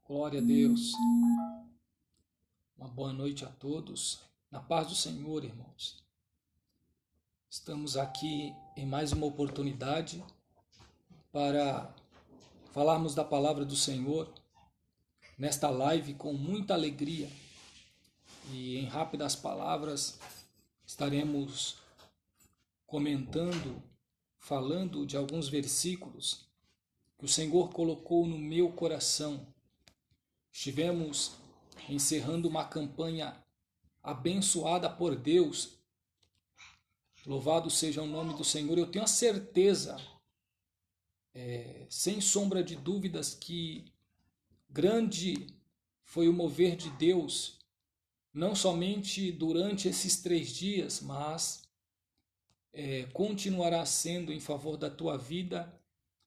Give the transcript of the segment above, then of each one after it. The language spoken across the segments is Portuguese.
Glória a Deus. Uma boa noite a todos. Na paz do Senhor, irmãos. Estamos aqui em mais uma oportunidade para falarmos da palavra do Senhor nesta live com muita alegria. E em rápidas palavras estaremos comentando, falando de alguns versículos que o Senhor colocou no meu coração. Estivemos encerrando uma campanha abençoada por Deus. Louvado seja o nome do Senhor. Eu tenho a certeza, sem sombra de dúvidas, que grande foi o mover de Deus, não somente durante esses 3 dias, mas continuará sendo em favor da tua vida,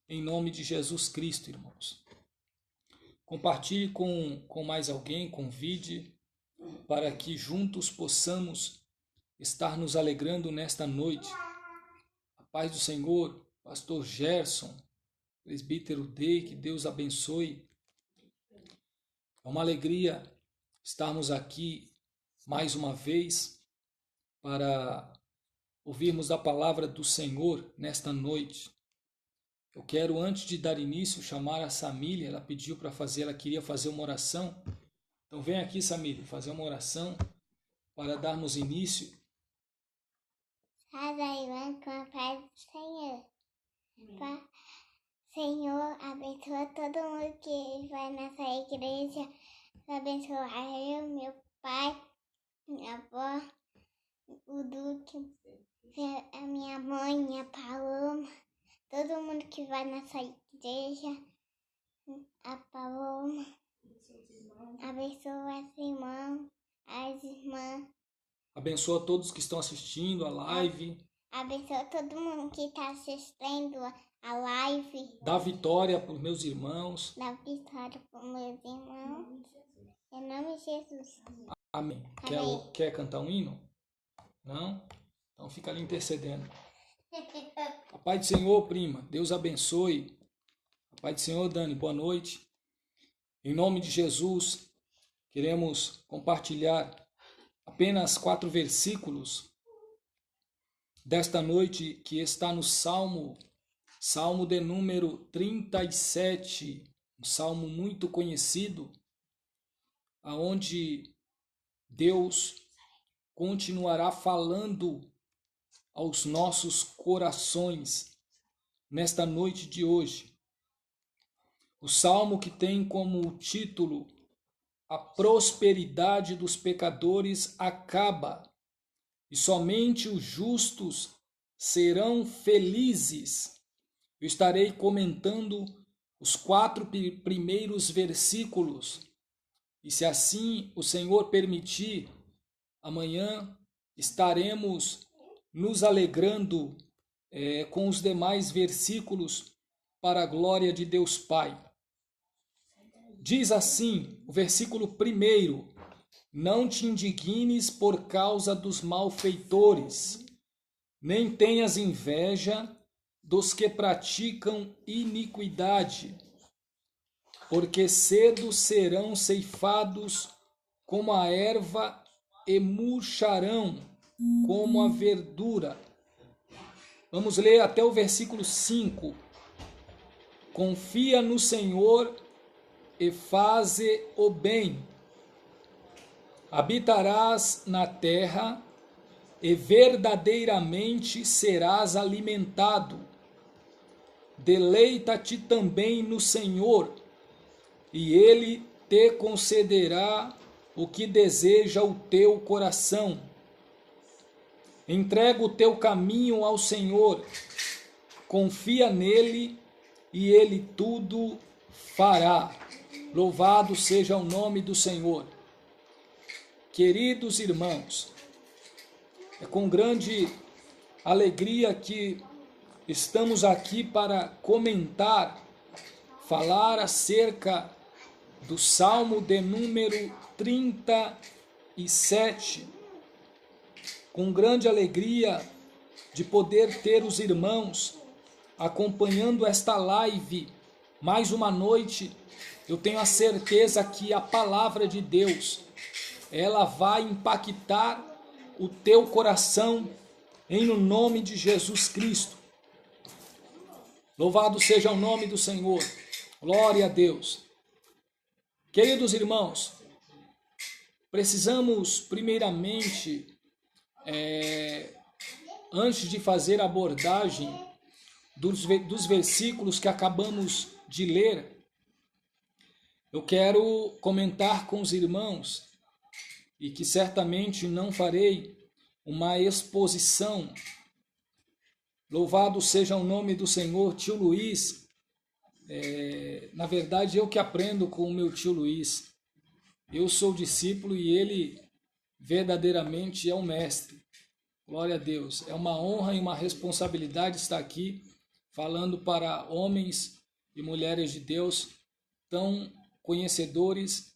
em nome de Jesus Cristo, irmãos. Compartilhe com mais alguém, convide, para que juntos possamos estar nos alegrando nesta noite. A paz do Senhor, pastor Gerson, presbítero Day, que Deus abençoe. É uma alegria estarmos aqui mais uma vez para ouvirmos a palavra do Senhor nesta noite. Eu quero, antes de dar início, chamar a Samília. Ela pediu para fazer, ela queria fazer uma oração. Então vem aqui, Samília, fazer uma oração para darmos início. Ivan, com a paz do Senhor. Senhor, abençoa todo mundo que vai nessa igreja. Abençoa eu, meu pai, minha avó, o Duque, a minha mãe, minha Paloma. Todo mundo que vai nessa igreja, a Paloma, abençoa as irmãs. Abençoa todos que estão assistindo a live. Abençoa todo mundo que está assistindo a live. Dá vitória para os meus irmãos. Dá vitória para os meus irmãos. Em nome de Jesus. Amém. Amém. Quer cantar um hino? Não? Então fica ali intercedendo. A paz do Senhor, prima. Deus abençoe. A paz do Senhor, Dani. Boa noite. Em nome de Jesus, queremos compartilhar apenas 4 versículos desta noite, que está no Salmo de número 37, um salmo muito conhecido, aonde Deus continuará falando aos nossos corações nesta noite de hoje. O salmo que tem como título: A prosperidade dos pecadores acaba, e somente os justos serão felizes. Eu estarei comentando os 4 primeiros versículos, e se assim o Senhor permitir, amanhã estaremos nos alegrando com os demais versículos para a glória de Deus Pai. Diz assim o versículo 1: Não te indignes por causa dos malfeitores, nem tenhas inveja dos que praticam iniquidade, porque cedo serão ceifados como a erva e murcharão como a verdura. Vamos ler até o versículo 5. Confia no Senhor e faze o bem. Habitarás na terra e verdadeiramente serás alimentado. Deleita-te também no Senhor, e Ele te concederá o que deseja o teu coração. Entrega o teu caminho ao Senhor, confia nele e Ele tudo fará. Louvado seja o nome do Senhor. Queridos irmãos, é com grande alegria que estamos aqui para comentar, falar acerca do Salmo de número 37. Com grande alegria de poder ter os irmãos acompanhando esta live mais uma noite eu tenho a certeza que a palavra de Deus, ela vai impactar o teu coração em no nome de Jesus Cristo. Louvado seja o nome do Senhor. Glória a Deus. Queridos irmãos, precisamos primeiramente, antes de fazer a abordagem dos versículos que acabamos de ler, eu quero comentar com os irmãos, e que certamente não farei uma exposição. Louvado seja o nome do Senhor. Tio Luiz, na verdade eu que aprendo com o meu tio Luiz. Eu sou discípulo e ele verdadeiramente é um mestre. Glória a Deus. É uma honra e uma responsabilidade estar aqui falando para homens e mulheres de Deus tão conhecedores,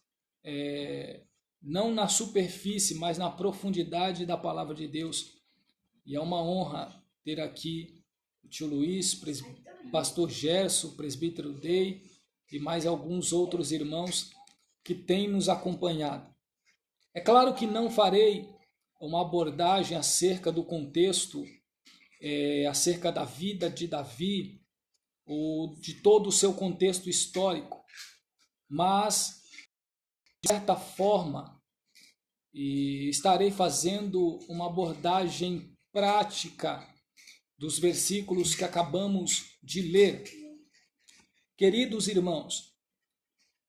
não na superfície, mas na profundidade da palavra de Deus. E é uma honra ter aqui o tio Luiz, pastor Gerson, presbítero Dei e mais alguns outros irmãos que têm nos acompanhado. É claro que não farei uma abordagem acerca do contexto, acerca da vida de Davi, ou de todo o seu contexto histórico, mas, de certa forma, estarei fazendo uma abordagem prática dos versículos que acabamos de ler. Queridos irmãos,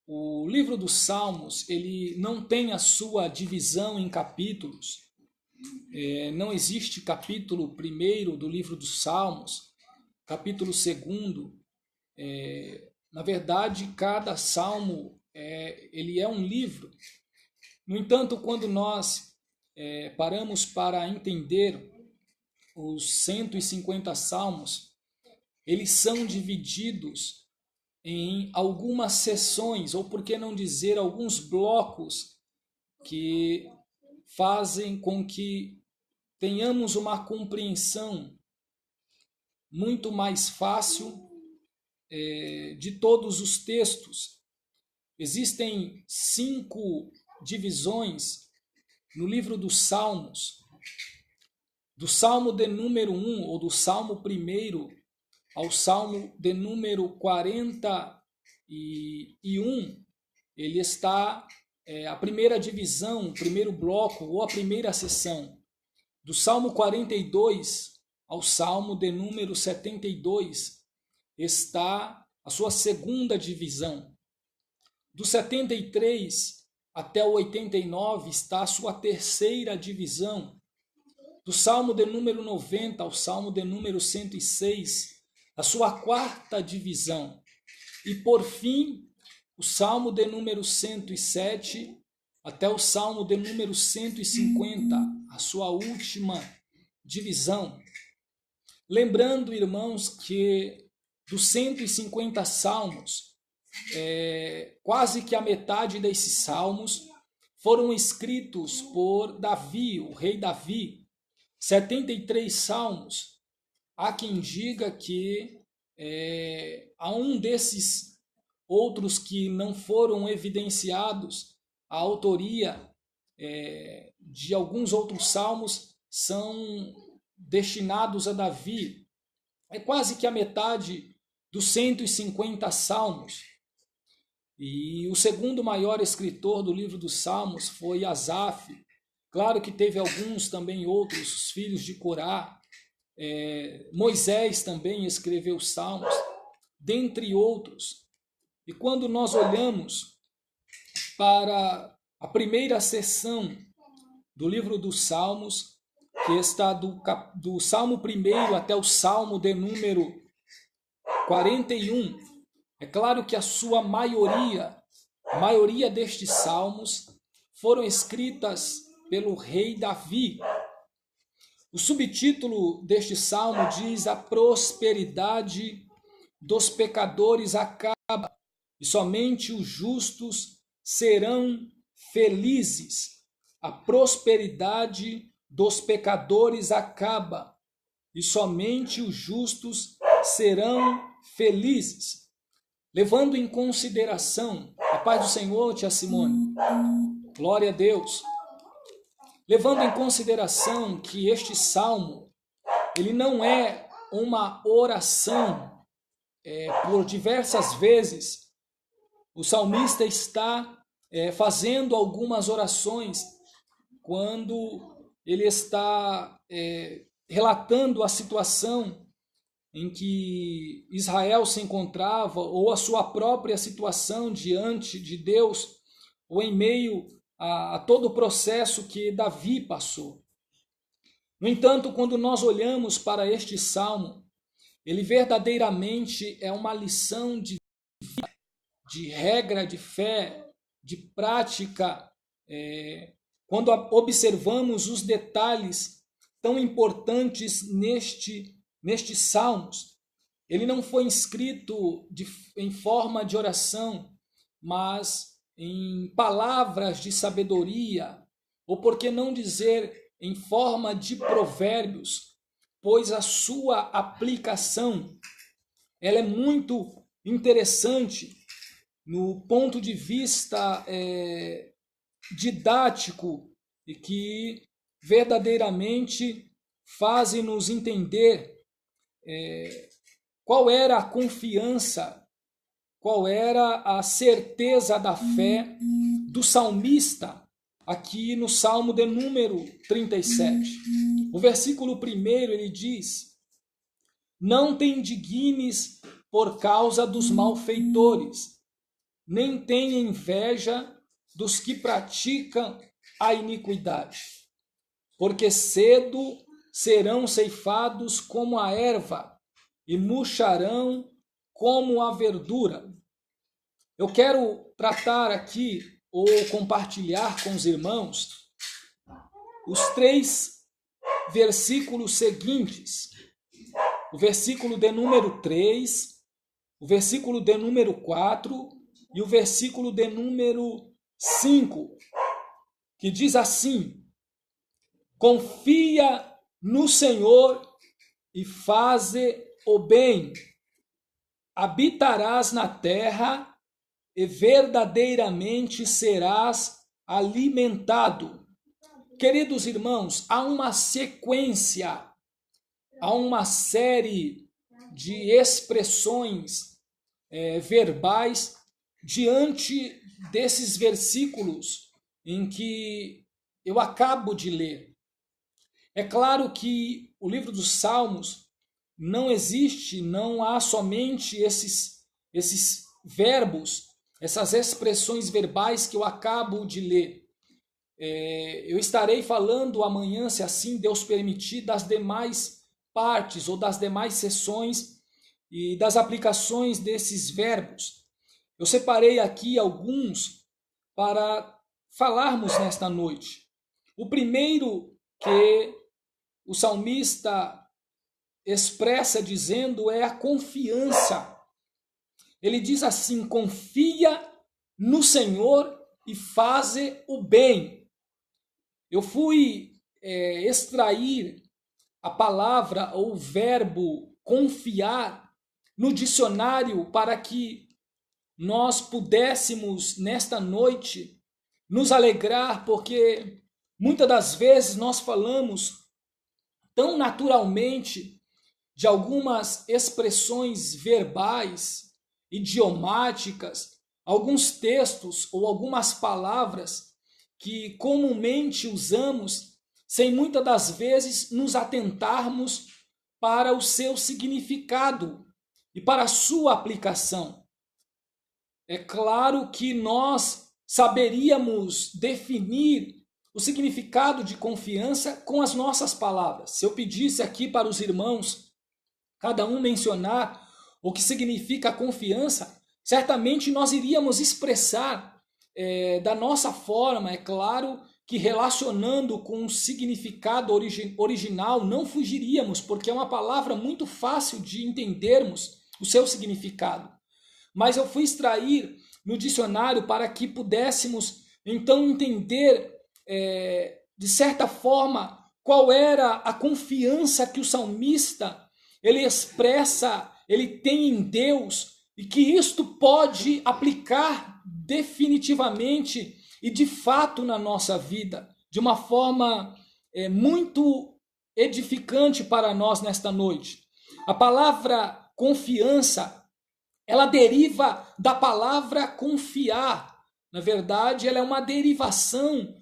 o livro dos Salmos, ele não tem a sua divisão em capítulos. Não existe capítulo 1 do livro dos Salmos, capítulo 2. Na verdade, cada salmo ele é um livro. No entanto, quando nós paramos para entender os 150 salmos, eles são divididos em algumas seções, ou por que não dizer alguns blocos, que fazem com que tenhamos uma compreensão muito mais fácil de todos os textos. Existem 5 divisões no livro dos Salmos. Do Salmo de número 1, ou do Salmo 1 ao Salmo de número 41, ele está a primeira divisão, o primeiro bloco, ou a primeira seção. Do Salmo 42 ao Salmo de número 72, está a sua segunda divisão. Do 73 até o 89 está a sua terceira divisão. Do Salmo de número 90 ao Salmo de número 106, a sua quarta divisão. E por fim, o Salmo de número 107 até o Salmo de número 150, a sua última divisão. Lembrando, irmãos, que dos 150 salmos, quase que a metade desses salmos foram escritos por Davi, o rei Davi. 73 salmos. Há quem diga que há um desses outros que não foram evidenciados, a autoria de alguns outros salmos são destinados a Davi. É quase que a metade dos 150 salmos. E o segundo maior escritor do livro dos Salmos foi Asaf. Claro que teve alguns também outros, os filhos de Corá. Moisés também escreveu salmos, dentre outros. E quando nós olhamos para a primeira seção do livro dos Salmos, que está do Salmo 1 até o Salmo de número 41, é claro que a maioria destes salmos foram escritas pelo rei Davi. O subtítulo deste salmo diz: a prosperidade dos pecadores acaba, e somente os justos serão felizes. A prosperidade dos pecadores acaba, e somente os justos serão felizes. levando em consideração, a paz do Senhor, tia Simone, glória a Deus, levando em consideração que este salmo, ele não é uma oração, por diversas vezes, o salmista está fazendo algumas orações quando ele está relatando a situação em que Israel se encontrava, ou a sua própria situação diante de Deus, ou em meio a todo o processo que Davi passou. No entanto, quando nós olhamos para este salmo, ele verdadeiramente é uma lição de vida, de regra de fé, de prática, quando observamos os detalhes tão importantes nestes salmos. Ele não foi escrito em forma de oração, mas em palavras de sabedoria, ou por que não dizer em forma de provérbios, pois a sua aplicação ela é muito interessante no ponto de vista didático e que verdadeiramente fazem-nos entender qual era a confiança, qual era a certeza da fé do salmista aqui no Salmo de número 37. O versículo 1 ele diz: não te indignes por causa dos malfeitores, nem tenha inveja dos que praticam a iniquidade, porque cedo serão ceifados como a erva e murcharão como a verdura. Eu quero tratar aqui ou compartilhar com os irmãos os 3 versículos seguintes. O versículo de número 3, o versículo de número 4 e o versículo de número 5, que diz assim: confia no Senhor e faze o bem, habitarás na terra e verdadeiramente serás alimentado. Queridos irmãos, há uma sequência, há uma série de expressões verbais diante desses versículos em que eu acabo de ler. É claro que o livro dos Salmos não existe, não há somente esses verbos, essas expressões verbais que eu acabo de ler. Eu estarei falando amanhã, se assim Deus permitir, das demais partes ou das demais sessões e das aplicações desses verbos. Eu separei aqui alguns para falarmos nesta noite. O primeiro que o salmista expressa dizendo é a confiança. Ele diz assim: confia no Senhor e faze o bem. Eu fui extrair a palavra ou o verbo confiar no dicionário para que nós pudéssemos nesta noite nos alegrar, porque muitas das vezes nós falamos tão naturalmente de algumas expressões verbais, idiomáticas, alguns textos ou algumas palavras que comumente usamos sem muitas das vezes nos atentarmos para o seu significado e para a sua aplicação. É claro que nós saberíamos definir o significado de confiança com as nossas palavras. Se eu pedisse aqui para os irmãos, cada um mencionar o que significa confiança, certamente nós iríamos expressar da nossa forma, é claro que relacionando com o significado original não fugiríamos, porque é uma palavra muito fácil de entendermos o seu significado. Mas eu fui extrair no dicionário para que pudéssemos então entender de certa forma qual era a confiança que o salmista ele expressa, ele tem em Deus e que isto pode aplicar definitivamente e de fato na nossa vida, de uma forma muito edificante para nós nesta noite. A palavra confiança, ela deriva da palavra confiar. Na verdade, ela é uma derivação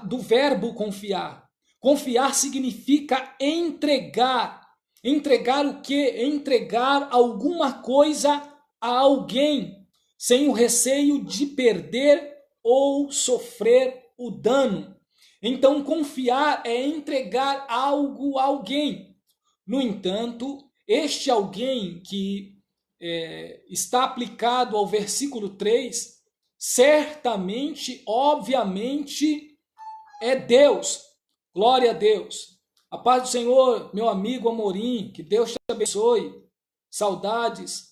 do verbo confiar. Confiar significa entregar. Entregar o quê? Entregar alguma coisa a alguém, sem o receio de perder ou sofrer o dano. Então, confiar é entregar algo a alguém. No entanto, este alguém que está aplicado ao versículo 3, certamente, obviamente, é Deus. Glória a Deus. A paz do Senhor, meu amigo Amorim, que Deus te abençoe. Saudades,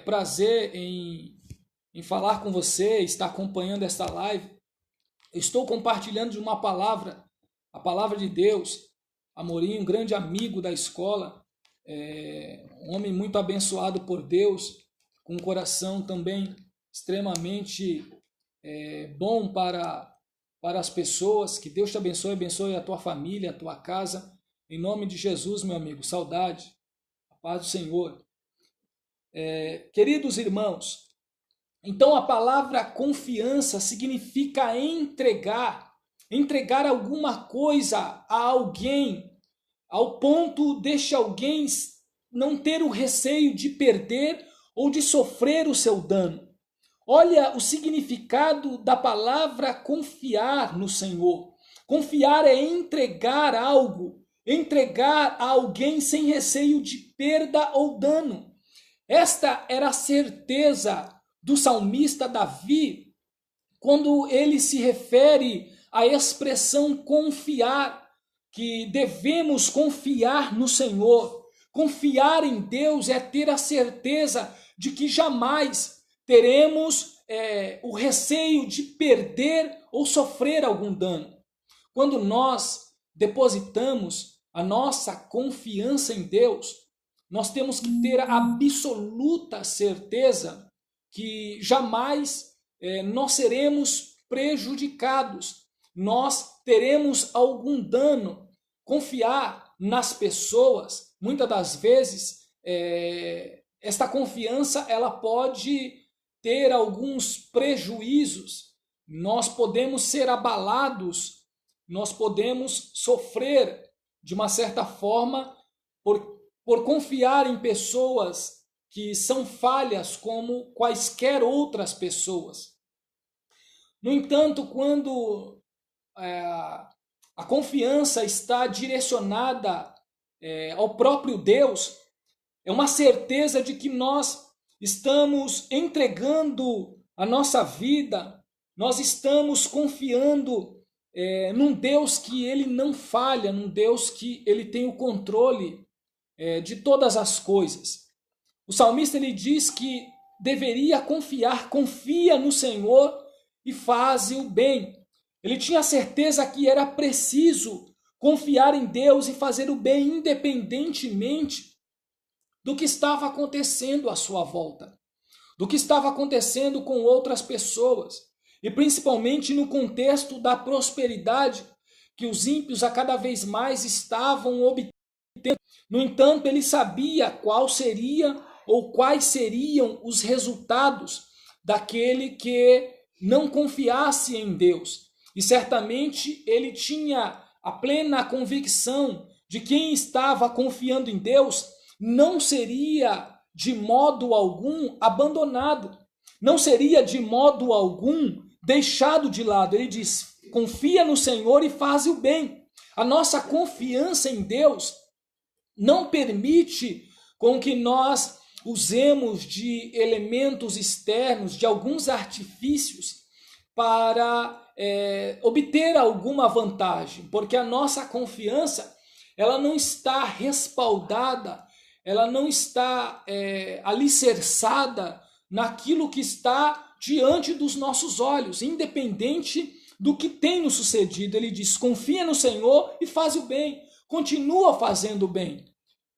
prazer em falar com você, estar acompanhando esta live. Eu estou compartilhando de uma palavra, a palavra de Deus. Amorim, um grande amigo da escola, um homem muito abençoado por Deus, com um coração também extremamente bom para as pessoas. Que Deus te abençoe, abençoe a tua família, a tua casa. Em nome de Jesus, meu amigo, saudade, a paz do Senhor. Queridos irmãos, então a palavra confiança significa entregar alguma coisa a alguém, ao ponto deste alguém não ter o receio de perder ou de sofrer o seu dano. Olha o significado da palavra confiar no Senhor. Confiar é entregar algo, entregar a alguém sem receio de perda ou dano. Esta era a certeza do salmista Davi, quando ele se refere à expressão confiar, que devemos confiar no Senhor. Confiar em Deus é ter a certeza de que jamais teremos o receio de perder ou sofrer algum dano. Quando nós depositamos a nossa confiança em Deus, nós temos que ter a absoluta certeza que jamais nós seremos prejudicados, nós teremos algum dano. Confiar nas pessoas, muitas das vezes, esta confiança ela pode ter alguns prejuízos. Nós podemos ser abalados, nós podemos sofrer de uma certa forma por confiar em pessoas que são falhas como quaisquer outras pessoas. No entanto, quando a confiança está direcionada ao próprio Deus, é uma certeza de que nós estamos entregando a nossa vida, nós estamos confiando num Deus que ele não falha, num Deus que ele tem o controle de todas as coisas. O salmista ele diz que deveria confia no Senhor e faze o bem. Ele tinha certeza que era preciso confiar em Deus e fazer o bem independentemente do que estava acontecendo à sua volta, do que estava acontecendo com outras pessoas, e principalmente no contexto da prosperidade que os ímpios a cada vez mais estavam obtendo. No entanto, ele sabia qual seria ou quais seriam os resultados daquele que não confiasse em Deus. E certamente ele tinha a plena convicção de que quem estava confiando em Deus não seria de modo algum abandonado, não seria de modo algum deixado de lado. Ele diz: confia no Senhor e faz o bem. A nossa confiança em Deus não permite com que nós usemos de elementos externos, de alguns artifícios para obter alguma vantagem, porque a nossa confiança ela não está respaldada, ela não está alicerçada naquilo que está diante dos nossos olhos, independente do que tem nos sucedido. Ele diz: confia no Senhor e faz o bem, continua fazendo o bem.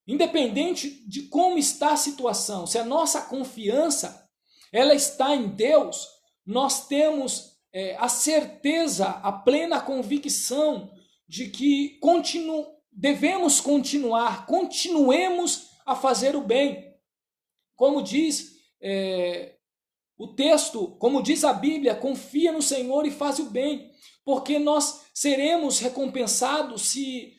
independente de como está a situação, se a nossa confiança ela está em Deus, nós temos a certeza, a plena convicção de que continuemos a fazer o bem. Como diz o texto, como diz a Bíblia, confia no Senhor e faz o bem, porque nós seremos recompensados se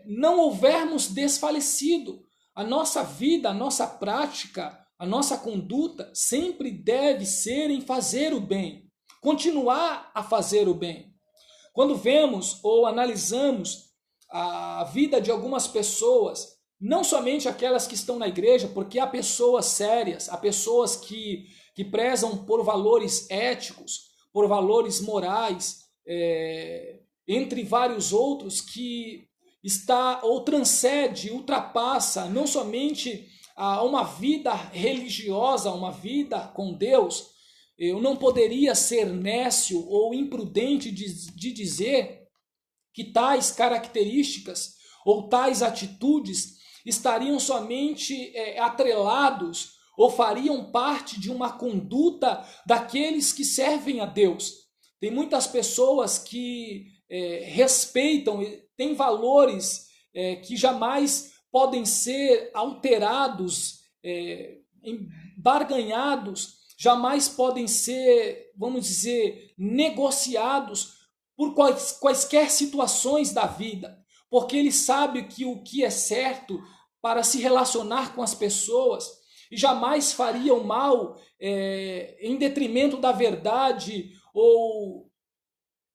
não houvermos desfalecido. A nossa vida, a nossa prática, a nossa conduta sempre deve ser em fazer o bem, continuar a fazer o bem. Quando vemos ou analisamos a vida de algumas pessoas, não somente aquelas que estão na igreja, porque há pessoas sérias, há pessoas que prezam por valores éticos, por valores morais, entre vários outros, que está ou transcende, ultrapassa não somente a uma vida religiosa, uma vida com Deus. Eu não poderia ser nécio ou imprudente de dizer que tais características ou tais atitudes estariam somente atrelados ou fariam parte de uma conduta daqueles que servem a Deus. Tem muitas pessoas que respeitam, têm valores que jamais podem ser alterados, barganhados, jamais podem ser, vamos dizer, negociados por quaisquer situações da vida, porque ele sabe que o que é certo para se relacionar com as pessoas e jamais faria o mal em detrimento da verdade ou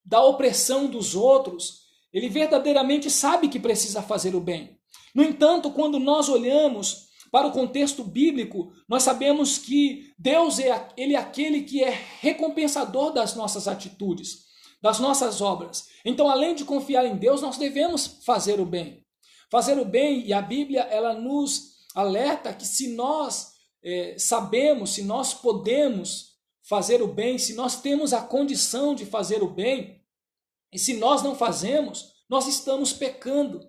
da opressão dos outros. Ele verdadeiramente sabe que precisa fazer o bem. No entanto, quando nós olhamos para o contexto bíblico, nós sabemos que Deus ele é aquele que é recompensador das nossas atitudes, das nossas obras. Então, além de confiar em Deus, nós devemos fazer o bem. Fazer o bem, e a Bíblia ela nos alerta que se nós sabemos, se nós podemos fazer o bem, se nós temos a condição de fazer o bem, e se nós não fazemos, nós estamos pecando.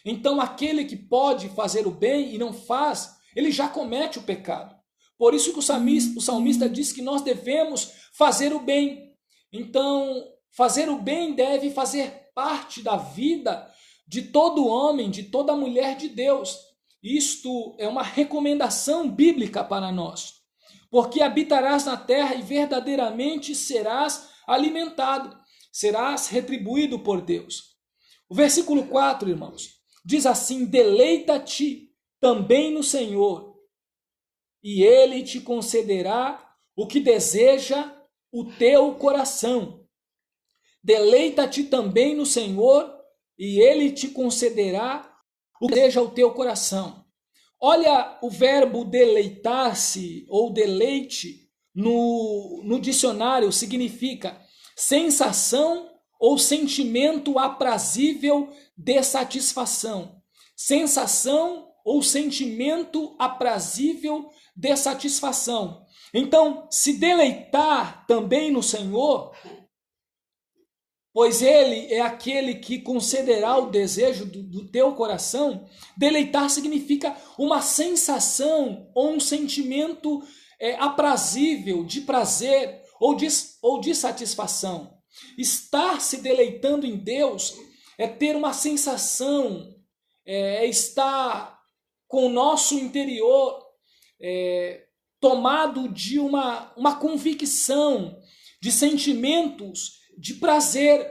Então, aquele que pode fazer o bem e não faz, ele já comete o pecado. Por isso que o salmista diz que nós devemos fazer o bem. Então, fazer o bem deve fazer parte da vida de todo homem, de toda mulher de Deus. Isto é uma recomendação bíblica para nós. Porque habitarás na terra e verdadeiramente serás alimentado, serás retribuído por Deus. O versículo 4, irmãos, diz assim: deleita-te também no Senhor, e Ele te concederá o que deseja o teu coração. Deleita-te também no Senhor, e Ele te concederá o que deseja o teu coração. Olha o verbo deleitar-se ou deleite no dicionário significa sensação ou sentimento aprazível de satisfação. Sensação ou sentimento aprazível de satisfação. Então, se deleitar também no Senhor, pois Ele é aquele que concederá o desejo do teu coração. Deleitar significa uma sensação ou um sentimento aprazível, de prazer ou de satisfação. Estar se deleitando em Deus é ter uma sensação, é estar com o nosso interior tomado de uma convicção, de sentimentos de prazer,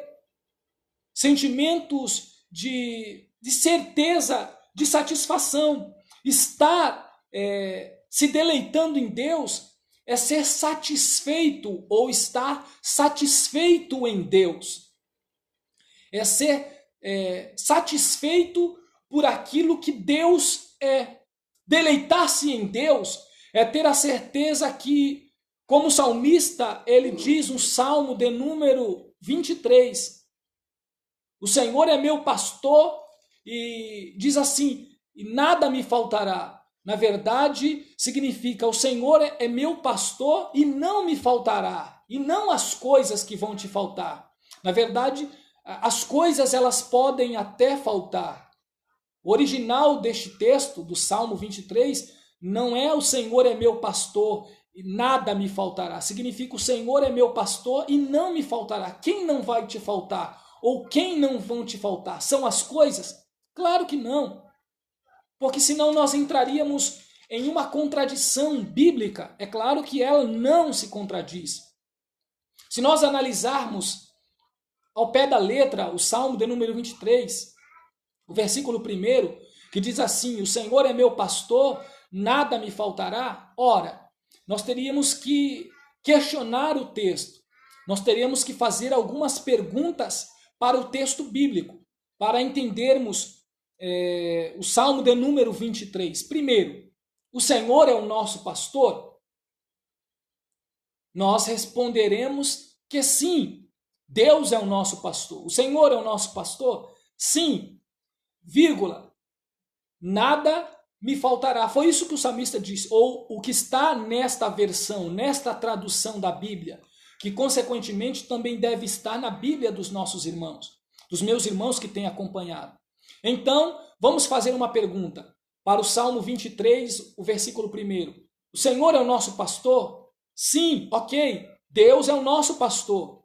sentimentos de certeza, de satisfação. Estar se deleitando em Deus é ser satisfeito ou estar satisfeito em Deus. É ser satisfeito por aquilo que Deus é. Deleitar-se em Deus é ter a certeza que, como o salmista, ele diz no Salmo de número 23, o Senhor é meu pastor, e diz assim, e nada me faltará. Na verdade, significa, o Senhor é meu pastor e não me faltará, e não as coisas que vão te faltar. Na verdade, as coisas elas podem até faltar, O original deste texto, do Salmo 23, não é o Senhor é meu pastor e nada me faltará. Significa o Senhor é meu pastor e não me faltará. Quem não vai te faltar? Ou quem não vão te faltar? São as coisas? Claro que não. Porque senão nós entraríamos em uma contradição bíblica. É claro que ela não se contradiz. Se nós analisarmos ao pé da letra o Salmo de número 23, o versículo 1, que diz assim: o Senhor é meu pastor, nada me faltará. Ora, nós teríamos que questionar o texto. Nós teríamos que fazer algumas perguntas para o texto bíblico, para entendermos o Salmo de número 23. Primeiro, o Senhor é o nosso pastor? Nós responderemos que sim, Deus é o nosso pastor. O Senhor é o nosso pastor? Sim, vírgula, nada me faltará. Foi isso que o salmista disse, ou o que está nesta versão, nesta tradução da Bíblia, que consequentemente também deve estar na Bíblia dos nossos irmãos, dos meus irmãos que têm acompanhado. Então, vamos fazer uma pergunta para o Salmo 23, o versículo 1. O Senhor é o nosso pastor? Sim, ok, Deus é o nosso pastor.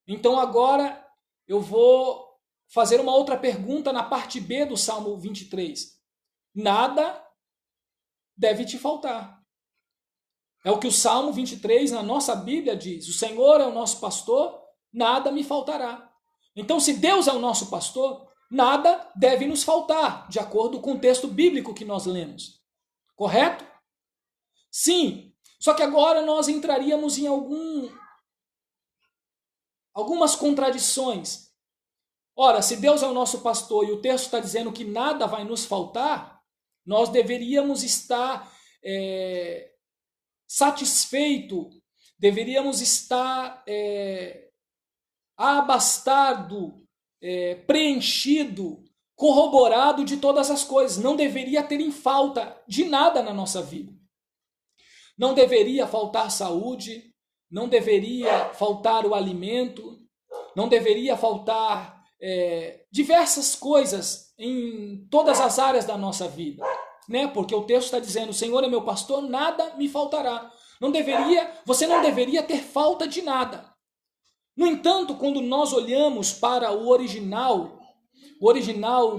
Então agora eu vou fazer uma outra pergunta na parte B do Salmo 23. Nada deve te faltar. É o que o Salmo 23 na nossa Bíblia diz. O Senhor é o nosso pastor, nada me faltará. Então, se Deus é o nosso pastor, nada deve nos faltar, de acordo com o texto bíblico que nós lemos. Correto? Sim. Só que agora nós entraríamos em algumas contradições. Ora, se Deus é o nosso pastor e o texto está dizendo que nada vai nos faltar, nós deveríamos estar satisfeito, deveríamos estar abastado, preenchido, corroborado de todas as coisas. Não deveria ter em falta de nada na nossa vida. Não deveria faltar saúde, não deveria faltar o alimento, não deveria faltar diversas coisas em todas as áreas da nossa vida, né? Porque o texto está dizendo: o Senhor é meu pastor, nada me faltará. Você não deveria ter falta de nada. No entanto, quando nós olhamos para o original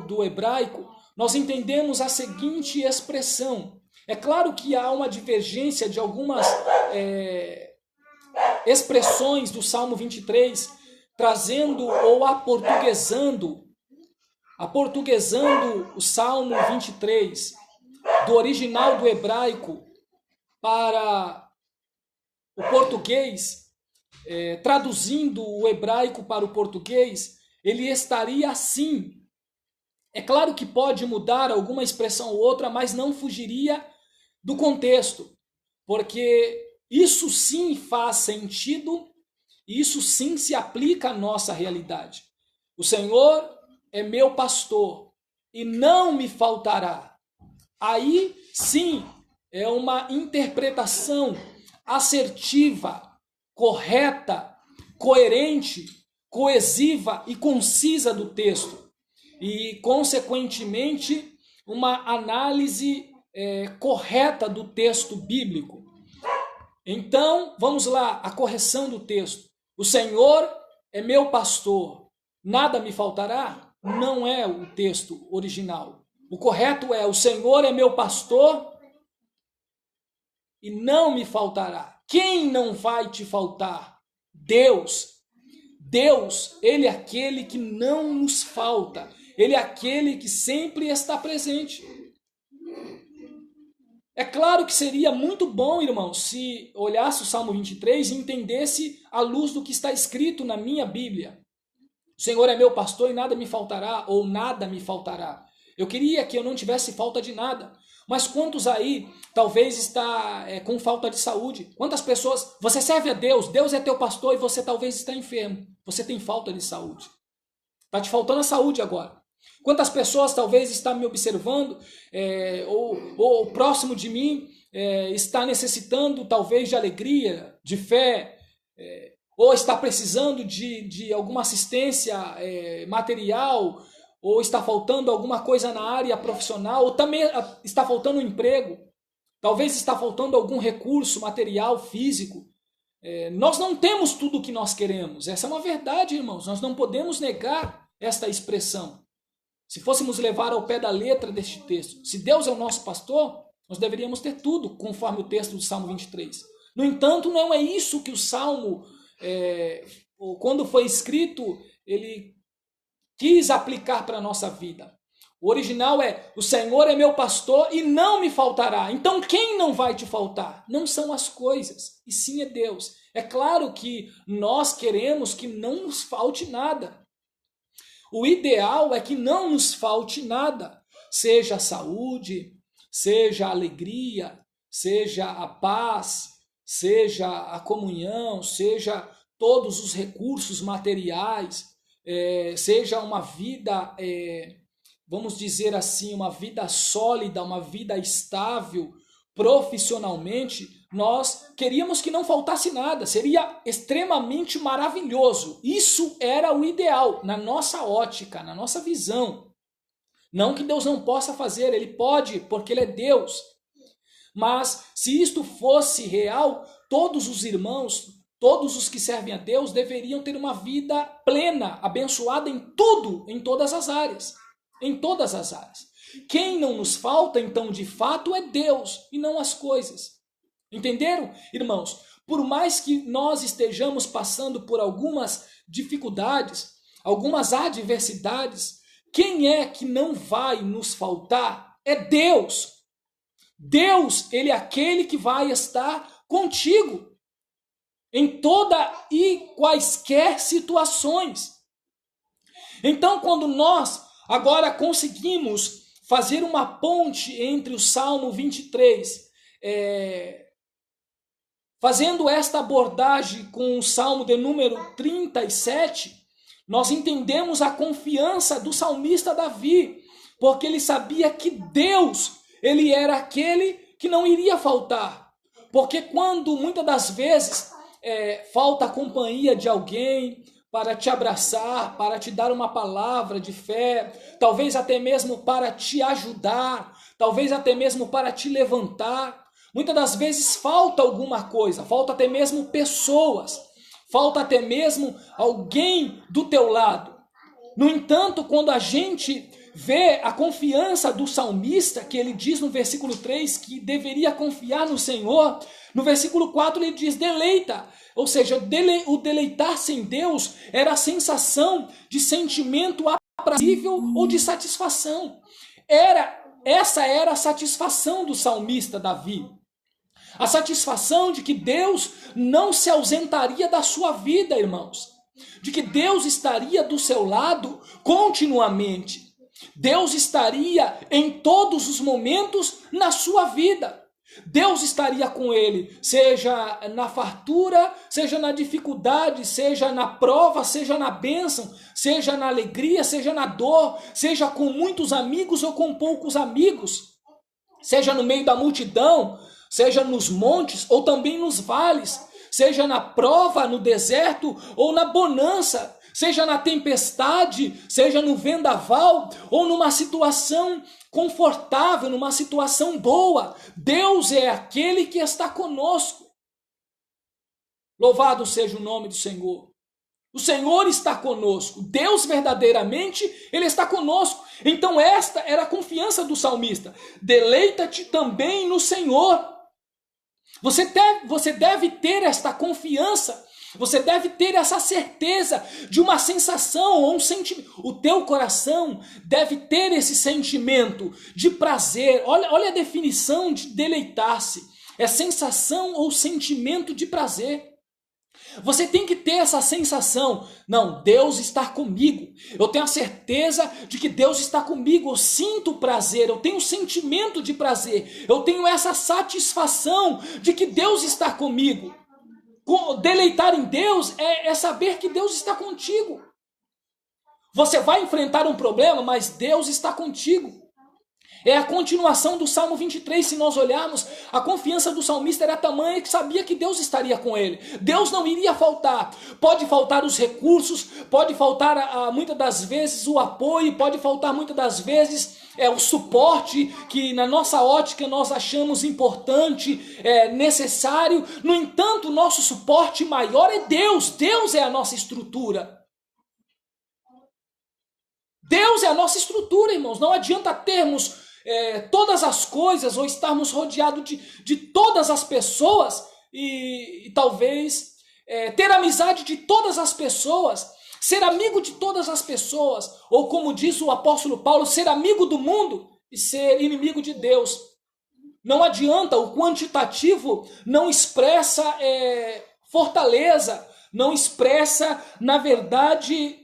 do hebraico, nós entendemos a seguinte expressão. É claro que há uma divergência de algumas expressões do Salmo 23, trazendo ou aportuguesando o Salmo 23 do original do hebraico para o português, traduzindo o hebraico para o português, ele estaria assim. É claro que pode mudar alguma expressão ou outra, mas não fugiria do contexto, porque isso sim faz sentido, isso sim se aplica à nossa realidade. O Senhor é meu pastor e não me faltará. Aí sim é uma interpretação assertiva, correta, coerente, coesiva e concisa do texto. E, consequentemente, uma análise correta do texto bíblico. Então, vamos lá, a correção do texto. O Senhor é meu pastor, nada me faltará? Não é o texto original. O correto é: o Senhor é meu pastor e não me faltará. Quem não vai te faltar? Deus. Deus, Ele é aquele que não nos falta. Ele é aquele que sempre está presente. É claro que seria muito bom, irmão, se olhasse o Salmo 23 e entendesse à luz do que está escrito na minha Bíblia. O Senhor é meu pastor e nada me faltará, ou nada me faltará. Eu queria que eu não tivesse falta de nada. Mas quantos aí talvez está com falta de saúde? Quantas pessoas, você serve a Deus, Deus é teu pastor e você talvez está enfermo. Você tem falta de saúde. Está te faltando a saúde agora. Quantas pessoas talvez estão me observando ou próximo de mim está necessitando talvez de alegria, de fé, ou está precisando de alguma assistência material ou está faltando alguma coisa na área profissional, ou também está faltando um emprego, talvez está faltando algum recurso material, físico. Nós não temos tudo o que nós queremos. Essa é uma verdade, irmãos. Nós não podemos negar esta expressão. Se fôssemos levar ao pé da letra deste texto, se Deus é o nosso pastor, nós deveríamos ter tudo, conforme o texto do Salmo 23. No entanto, não é isso que o Salmo, quando foi escrito, ele quis aplicar para a nossa vida. O original é: o Senhor é meu pastor e não me faltará. Então quem não vai te faltar? Não são as coisas, e sim é Deus. É claro que nós queremos que não nos falte nada. O ideal é que não nos falte nada. Seja a saúde, seja a alegria, seja a paz, seja a comunhão, seja todos os recursos materiais, seja uma vida, vamos dizer assim, uma vida sólida, uma vida estável profissionalmente. Nós queríamos que não faltasse nada, seria extremamente maravilhoso. Isso era o ideal, na nossa ótica, na nossa visão. Não que Deus não possa fazer, Ele pode, porque Ele é Deus. Mas se isto fosse real, todos os irmãos, todos os que servem a Deus deveriam ter uma vida plena, abençoada em tudo, em todas as áreas. Em todas as áreas. Quem não nos falta, então, de fato, é Deus e não as coisas. Entenderam, irmãos? Por mais que nós estejamos passando por algumas dificuldades, algumas adversidades, quem é que não vai nos faltar? É Deus. Deus, Ele é aquele que vai estar contigo em toda e quaisquer situações. Então, quando nós agora conseguimos fazer uma ponte entre o Salmo 23, fazendo esta abordagem com o Salmo de número 37, nós entendemos a confiança do salmista Davi, porque ele sabia que Deus, Ele era aquele que não iria faltar. Porque quando muitas das vezes falta a companhia de alguém para te abraçar, para te dar uma palavra de fé, talvez até mesmo para te ajudar, talvez até mesmo para te levantar, muitas das vezes falta alguma coisa, falta até mesmo pessoas, falta até mesmo alguém do teu lado. No entanto, quando a gente vê a confiança do salmista, que ele diz no versículo 3 que deveria confiar no Senhor, no versículo 4 ele diz deleita, ou seja, o deleitar-se em Deus era a sensação de sentimento aprazível ou de satisfação. Essa era a satisfação do salmista Davi. A satisfação de que Deus não se ausentaria da sua vida, irmãos. De que Deus estaria do seu lado continuamente. Deus estaria em todos os momentos na sua vida. Deus estaria com ele, seja na fartura, seja na dificuldade, seja na prova, seja na bênção, seja na alegria, seja na dor, seja com muitos amigos ou com poucos amigos, seja no meio da multidão, seja nos montes ou também nos vales, seja na prova, no deserto ou na bonança, seja na tempestade, seja no vendaval ou numa situação confortável, numa situação boa. Deus é aquele que está conosco. Louvado seja o nome do Senhor. O Senhor está conosco. Deus verdadeiramente, Ele está conosco. Então esta era a confiança do salmista. Deleita-te também no Senhor. Você deve ter esta confiança. Você deve ter essa certeza de uma sensação ou um sentimento. O teu coração deve ter esse sentimento de prazer. Olha a definição de deleitar-se. É sensação ou sentimento de prazer. Você tem que ter essa sensação. Não, Deus está comigo. Eu tenho a certeza de que Deus está comigo. Eu sinto prazer, eu tenho sentimento de prazer. Eu tenho essa satisfação de que Deus está comigo. Deleitar em Deus é saber que Deus está contigo. Você vai enfrentar um problema, mas Deus está contigo. É a continuação do Salmo 23, se nós olharmos, a confiança do salmista era tamanha que sabia que Deus estaria com ele. Deus não iria faltar. Pode faltar os recursos, pode faltar muitas das vezes o apoio, pode faltar muitas das vezes o suporte que na nossa ótica nós achamos importante, necessário. No entanto, o nosso suporte maior é Deus. Deus é a nossa estrutura. Deus é a nossa estrutura, irmãos. Não adianta termos todas as coisas ou estarmos rodeados de todas as pessoas e talvez ter amizade de todas as pessoas, ser amigo de todas as pessoas, ou como diz o apóstolo Paulo, ser amigo do mundo e ser inimigo de Deus. Não adianta, o quantitativo não expressa fortaleza, não expressa, na verdade,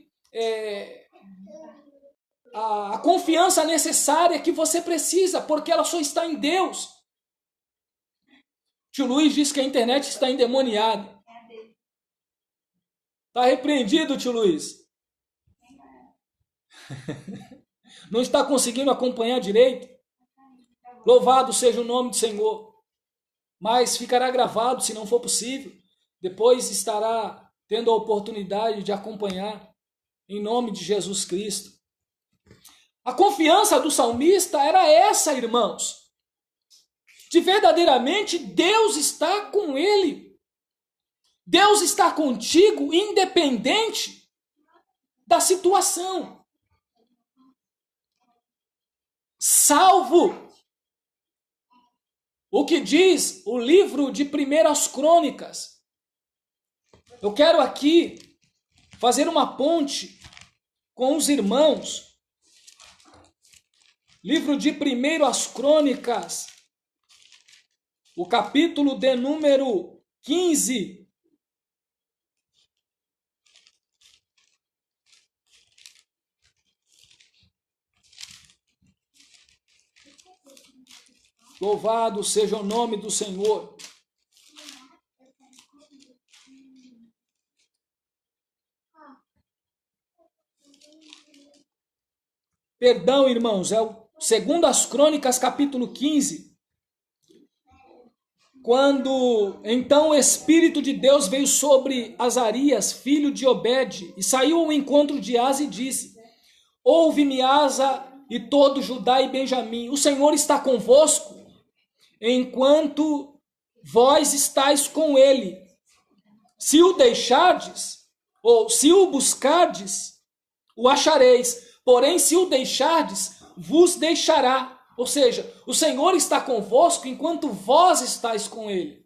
a confiança necessária que você precisa, porque ela só está em Deus. Tio Luiz diz que a internet está endemoniada. Está repreendido, tio Luiz. Não está conseguindo acompanhar direito? Louvado seja o nome do Senhor. Mas ficará gravado, se não for possível. Depois estará tendo a oportunidade de acompanhar, em nome de Jesus Cristo. A confiança do salmista era essa, irmãos. De verdadeiramente Deus está com ele. Deus está contigo, independente da situação. Salvo o que diz o livro de 1 Crônicas. Eu quero aqui fazer uma ponte com os irmãos. Livro de 1 Crônicas, o capítulo de número 15. Louvado seja o nome do Senhor. Perdão, irmãos, é o 2 Crônicas, capítulo 15. Quando então o Espírito de Deus veio sobre Azarias, filho de Obed, e saiu ao encontro de Asa e disse: Ouve-me, Asa, e todo Judá e Benjamim, o Senhor está convosco, enquanto vós estáis com ele. Se o deixardes, ou se o buscardes, o achareis. Porém, se o deixardes, vos deixará. Ou seja, o Senhor está convosco enquanto vós estáis com ele.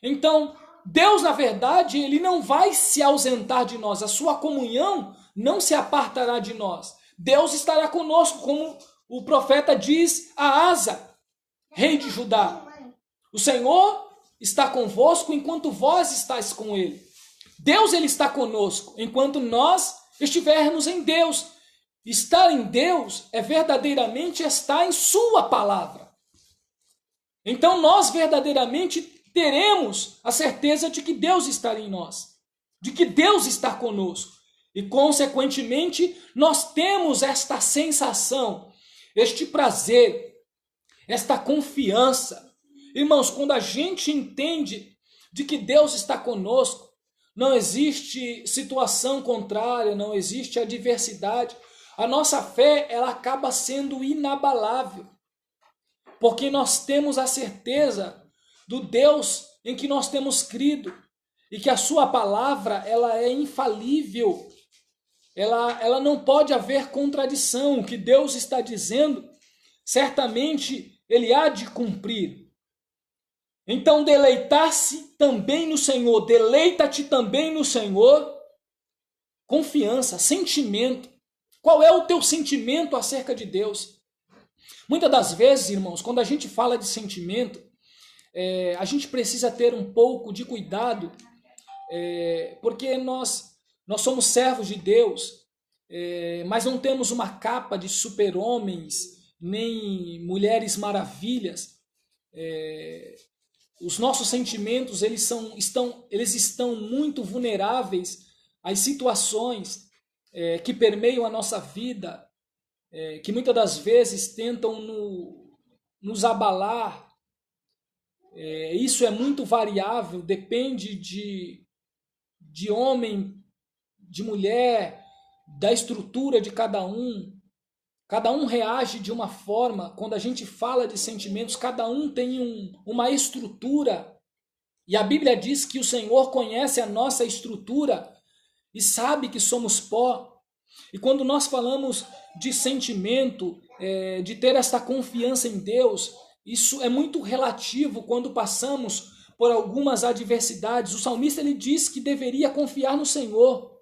Então, Deus, na verdade, ele não vai se ausentar de nós. A sua comunhão não se apartará de nós. Deus estará conosco, como o profeta diz a Asa, rei de Judá. O Senhor está convosco enquanto vós estáis com ele. Deus, ele está conosco enquanto nós estivermos em Deus. Estar em Deus é verdadeiramente estar em sua palavra. Então nós verdadeiramente teremos a certeza de que Deus está em nós, de que Deus está conosco. E consequentemente nós temos esta sensação, este prazer, esta confiança. Irmãos, quando a gente entende de que Deus está conosco, não existe situação contrária, não existe adversidade. A nossa fé, ela acaba sendo inabalável, porque nós temos a certeza do Deus em que nós temos crido, e que a sua palavra, ela é infalível, ela não pode haver contradição. O que Deus está dizendo, certamente ele há de cumprir. Então, deleitar-se também no Senhor, deleita-te também no Senhor, confiança, sentimento. Qual é o teu sentimento acerca de Deus? Muitas das vezes, irmãos, quando a gente fala de sentimento, a gente precisa ter um pouco de cuidado, porque nós somos servos de Deus, mas não temos uma capa de super-homens, nem mulheres maravilhas. Os nossos sentimentos, eles estão muito vulneráveis às situações que permeiam a nossa vida, que muitas das vezes tentam nos abalar. Isso é muito variável, depende de homem, de mulher, da estrutura de cada um. Cada um reage de uma forma. Quando a gente fala de sentimentos, cada um tem uma estrutura. E a Bíblia diz que o Senhor conhece a nossa estrutura e sabe que somos pó. E quando nós falamos de sentimento, de ter essa confiança em Deus, isso é muito relativo quando passamos por algumas adversidades. O salmista ele diz que deveria confiar no Senhor,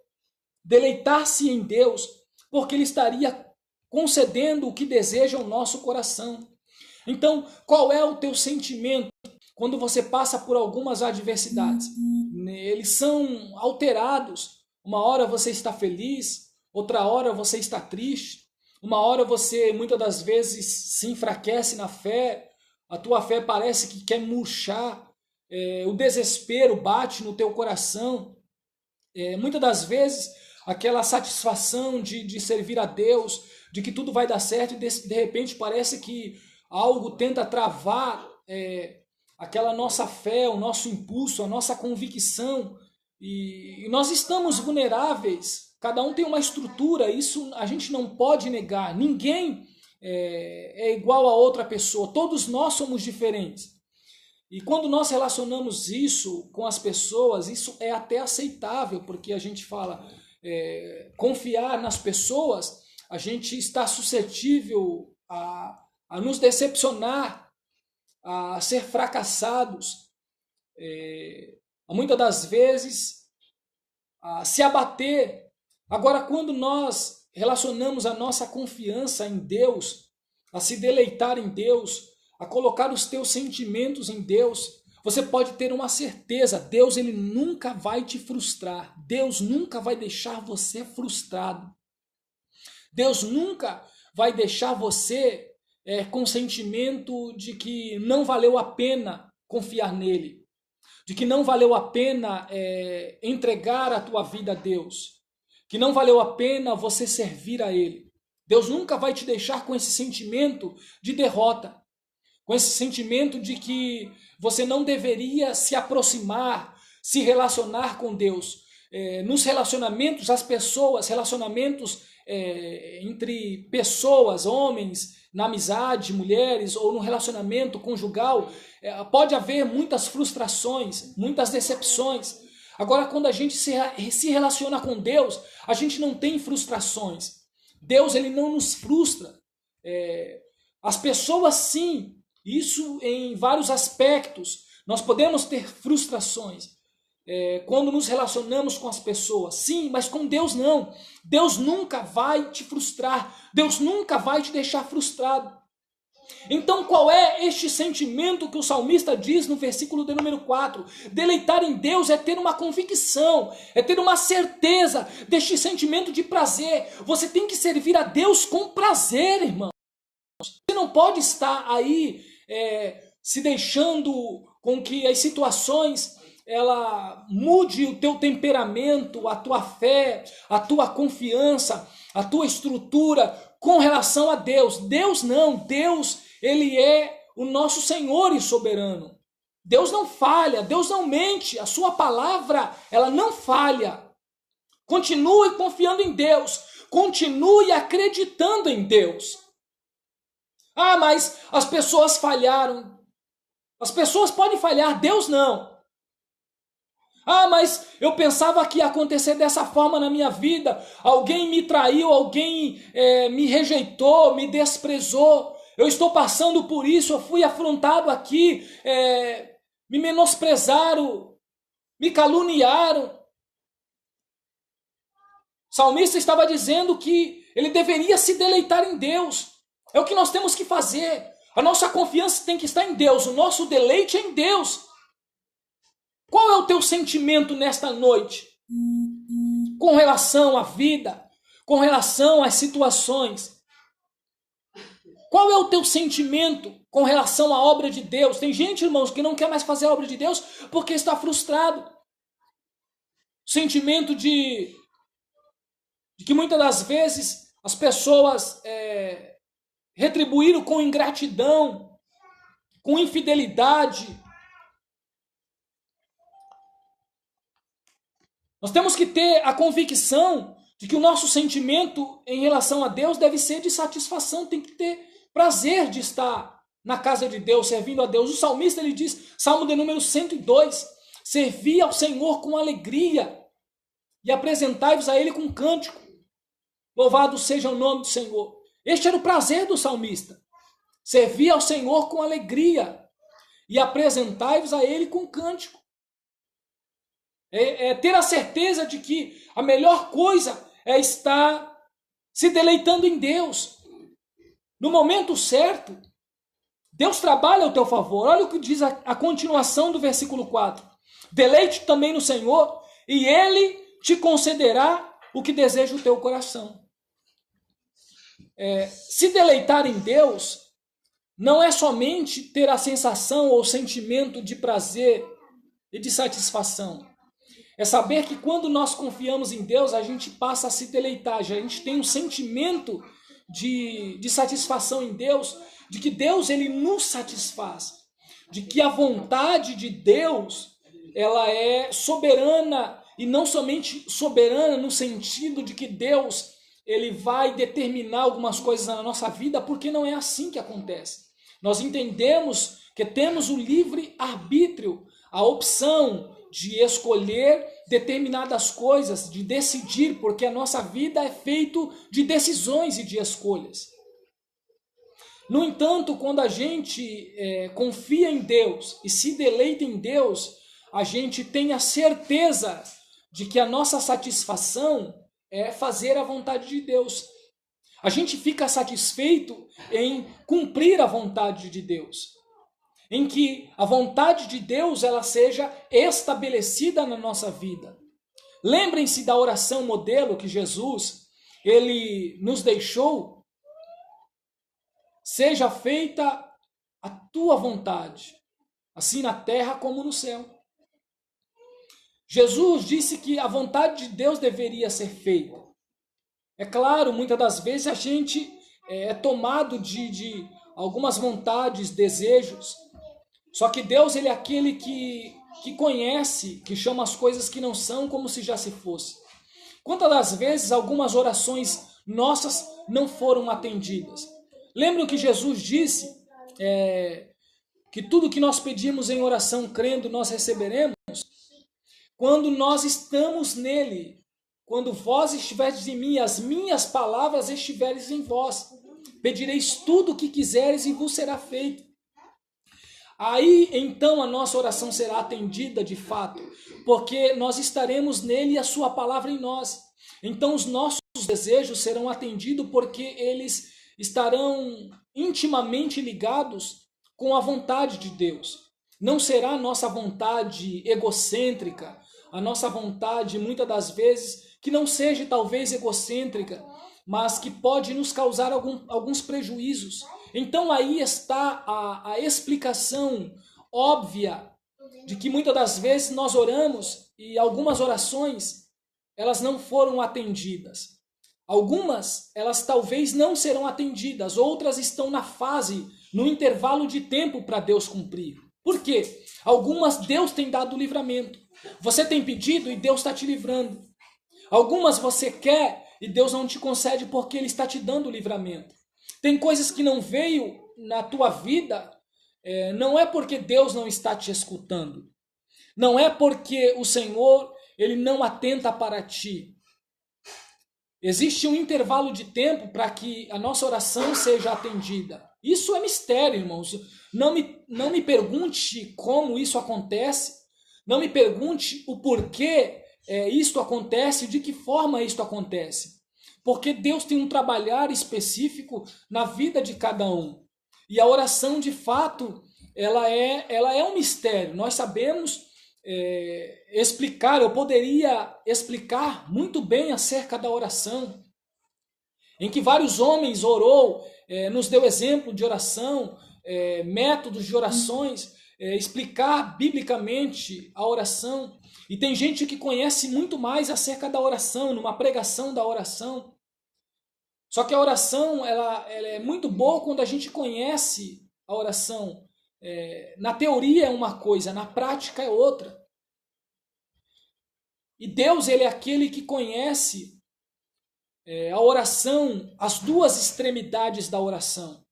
deleitar-se em Deus, porque Ele estaria concedendo o que deseja o nosso coração. Então, qual é o teu sentimento quando você passa por algumas adversidades? Eles são alterados. Uma hora você está feliz, outra hora você está triste, uma hora você muitas das vezes se enfraquece na fé, a tua fé parece que quer murchar, o desespero bate no teu coração. Muitas das vezes aquela satisfação de servir a Deus, de que tudo vai dar certo, e de repente parece que algo tenta travar aquela nossa fé, o nosso impulso, a nossa convicção, e nós estamos vulneráveis. Cada um tem uma estrutura, isso a gente não pode negar. Ninguém é igual a outra pessoa, todos nós somos diferentes. E quando nós relacionamos isso com as pessoas, isso é até aceitável, porque a gente fala, confiar nas pessoas, a gente está suscetível a nos decepcionar, a ser fracassados, muitas das vezes a se abater. Agora, quando nós relacionamos a nossa confiança em Deus, a se deleitar em Deus, a colocar os teus sentimentos em Deus, você pode ter uma certeza, Deus ele nunca vai te frustrar, Deus nunca vai deixar você frustrado, Deus nunca vai deixar você com o sentimento de que não valeu a pena confiar nele, de que não valeu a pena entregar a tua vida a Deus, que não valeu a pena você servir a Ele. Deus nunca vai te deixar com esse sentimento de derrota, com esse sentimento de que você não deveria se aproximar, se relacionar com Deus. Nos relacionamentos, as pessoas, relacionamentos entre pessoas, homens, na amizade, mulheres, ou no relacionamento conjugal, pode haver muitas frustrações, muitas decepções. Agora, quando a gente se relaciona com Deus, a gente não tem frustrações. Deus ele não nos frustra. As pessoas sim, isso em vários aspectos. Nós podemos ter frustrações quando nos relacionamos com as pessoas, sim, mas com Deus não. Deus nunca vai te frustrar, Deus nunca vai te deixar frustrado. Então qual é este sentimento que o salmista diz no versículo de número 4? Deleitar em Deus é ter uma convicção, é ter uma certeza deste sentimento de prazer. Você tem que servir a Deus com prazer, irmão. Você não pode estar aí se deixando com que as situações ela mude o teu temperamento, a tua fé, a tua confiança, a tua estrutura com relação a Deus. Deus não, Deus, ele é o nosso Senhor e soberano. Deus não falha, Deus não mente, a sua palavra, ela não falha. Continue confiando em Deus, continue acreditando em Deus. Ah, mas as pessoas falharam. As pessoas podem falhar, Deus não. Ah, mas eu pensava que ia acontecer dessa forma na minha vida. Alguém me traiu, alguém me rejeitou, me desprezou. Eu estou passando por isso, eu fui afrontado aqui, me menosprezaram, me caluniaram. O salmista estava dizendo que ele deveria se deleitar em Deus. É o que nós temos que fazer. A nossa confiança tem que estar em Deus, o nosso deleite é em Deus. Qual é o teu sentimento nesta noite? Com relação à vida, com relação às situações. Qual é o teu sentimento com relação à obra de Deus? Tem gente, irmãos, que não quer mais fazer a obra de Deus porque está frustrado. Sentimento de que muitas das vezes as pessoas retribuíram com ingratidão, com infidelidade. Nós temos que ter a convicção de que o nosso sentimento em relação a Deus deve ser de satisfação, tem que ter prazer de estar na casa de Deus, servindo a Deus. O salmista, ele diz, Salmo de número 102, servi ao Senhor com alegria e apresentai-vos a Ele com cântico. Louvado seja o nome do Senhor. Este era o prazer do salmista. Servi ao Senhor com alegria e apresentai-vos a Ele com cântico. Ter a certeza de que a melhor coisa é estar se deleitando em Deus. No momento certo, Deus trabalha ao teu favor. Olha o que diz a continuação do versículo 4. Deleite também no Senhor e Ele te concederá o que deseja o teu coração. Se deleitar em Deus não é somente ter a sensação ou sentimento de prazer e de satisfação. É saber que quando nós confiamos em Deus, a gente passa a se deleitar, a gente tem um sentimento de satisfação em Deus, de que Deus ele nos satisfaz, de que a vontade de Deus ela é soberana, e não somente soberana no sentido de que Deus ele vai determinar algumas coisas na nossa vida, porque não é assim que acontece. Nós entendemos que temos o livre arbítrio, a opção de escolher determinadas coisas, de decidir, porque a nossa vida é feita de decisões e de escolhas. No entanto, quando a gente confia em Deus e se deleita em Deus, a gente tem a certeza de que a nossa satisfação é fazer a vontade de Deus. A gente fica satisfeito em cumprir a vontade de Deus, em que a vontade de Deus ela seja estabelecida na nossa vida. Lembrem-se da oração modelo que Jesus ele nos deixou. Seja feita a tua vontade, assim na terra como no céu. Jesus disse que a vontade de Deus deveria ser feita. É claro, muitas das vezes a gente é tomado de algumas vontades, desejos. Só que Deus ele é aquele que conhece, que chama as coisas que não são como se já se fosse. Quantas das vezes algumas orações nossas não foram atendidas? Lembram que Jesus disse que tudo que nós pedimos em oração crendo nós receberemos? Quando nós estamos nele, quando vós estiveres em mim, as minhas palavras estiveres em vós, pedireis tudo o que quiseres e vos será feito. Aí então a nossa oração será atendida de fato, porque nós estaremos nele e a sua palavra em nós. Então os nossos desejos serão atendidos porque eles estarão intimamente ligados com a vontade de Deus. Não será a nossa vontade egocêntrica, a nossa vontade muitas das vezes que não seja talvez egocêntrica, mas que pode nos causar alguns prejuízos. Então aí está a explicação óbvia de que muitas das vezes nós oramos e algumas orações elas não foram atendidas. Algumas elas talvez não serão atendidas, outras estão na fase, no intervalo de tempo para Deus cumprir. Por quê? Algumas Deus tem dado livramento. Você tem pedido e Deus está te livrando. Algumas você quer e Deus não te concede porque Ele está te dando livramento. Tem coisas que não veio na tua vida, não é porque Deus não está te escutando. Não é porque o Senhor Ele não atenta para ti. Existe um intervalo de tempo para que a nossa oração seja atendida. Isso é mistério, irmãos. Não me pergunte como isso acontece. Não me pergunte o porquê isto acontece, de que forma isto acontece. Porque Deus tem um trabalhar específico na vida de cada um. E a oração, de fato, ela é um mistério. Nós sabemos explicar, eu poderia explicar muito bem acerca da oração, em que vários homens orou, nos deu exemplo de oração, métodos de orações, explicar biblicamente a oração. E tem gente que conhece muito mais acerca da oração, numa pregação da oração. Só que a oração ela é muito boa quando a gente conhece a oração. Na teoria é uma coisa, na prática é outra. E Deus, ele é aquele que conhece a oração, as duas extremidades da oração.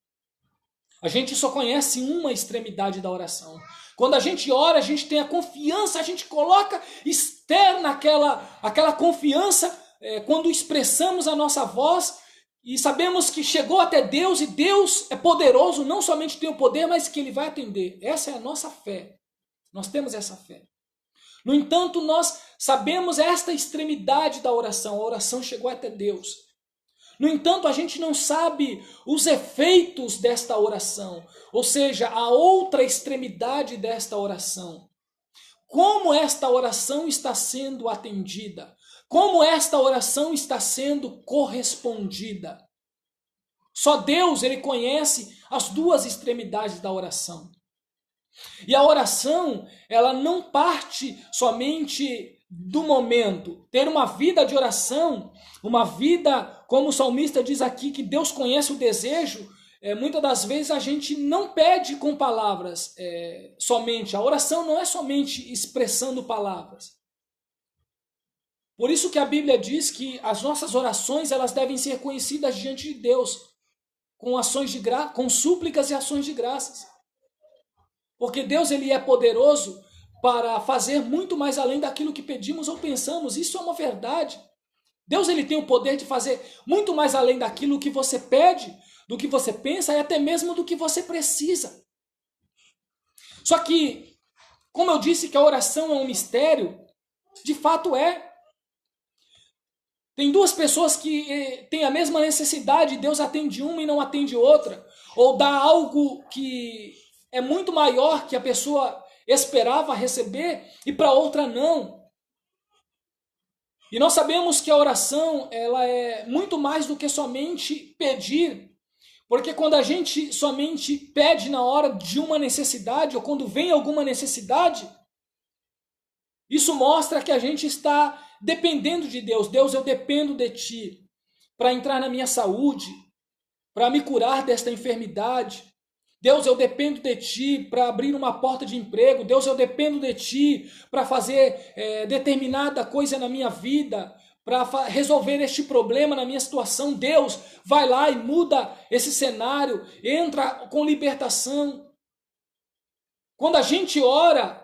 A gente só conhece uma extremidade da oração. Quando a gente ora, a gente tem a confiança, a gente coloca, externa aquela confiança quando expressamos a nossa voz e sabemos que chegou até Deus e Deus é poderoso, não somente tem o poder, mas que Ele vai atender. Essa é a nossa fé. Nós temos essa fé. No entanto, nós sabemos esta extremidade da oração. A oração chegou até Deus. No entanto, a gente não sabe os efeitos desta oração, ou seja, a outra extremidade desta oração. Como esta oração está sendo atendida? Como esta oração está sendo correspondida? Só Deus, ele conhece as duas extremidades da oração. E a oração, ela não parte somente do momento. Ter uma vida de oração, uma vida, como o salmista diz aqui, que Deus conhece o desejo, muitas das vezes a gente não pede com palavras somente. A oração não é somente expressando palavras. Por isso que a Bíblia diz que as nossas orações elas devem ser conhecidas diante de Deus, com súplicas e ações de graças. Porque Deus ele é poderoso para fazer muito mais além daquilo que pedimos ou pensamos. Isso é uma verdade. Deus ele tem o poder de fazer muito mais além daquilo que você pede, do que você pensa e até mesmo do que você precisa. Só que, como eu disse que a oração é um mistério, de fato é. Tem duas pessoas que têm a mesma necessidade, Deus atende uma e não atende outra. Ou dá algo que é muito maior que a pessoa esperava receber e para outra não. E nós sabemos que a oração ela é muito mais do que somente pedir. Porque quando a gente somente pede na hora de uma necessidade ou quando vem alguma necessidade, isso mostra que a gente está dependendo de Deus. Deus, eu dependo de Ti para entrar na minha saúde, para me curar desta enfermidade. Deus, eu dependo de Ti para abrir uma porta de emprego. Deus, eu dependo de Ti para fazer determinada coisa na minha vida, para resolver este problema na minha situação. Deus, vai lá e muda esse cenário, entra com libertação. Quando a gente ora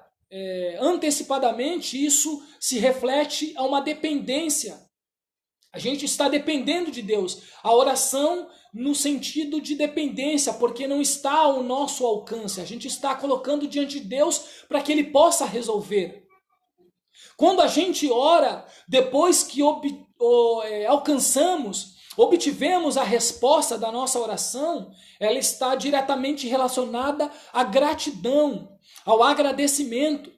antecipadamente, isso se reflete a uma dependência. A gente está dependendo de Deus. A oração no sentido de dependência, porque não está ao nosso alcance. A gente está colocando diante de Deus para que Ele possa resolver. Quando a gente ora, depois que obtivemos a resposta da nossa oração, ela está diretamente relacionada à gratidão, ao agradecimento.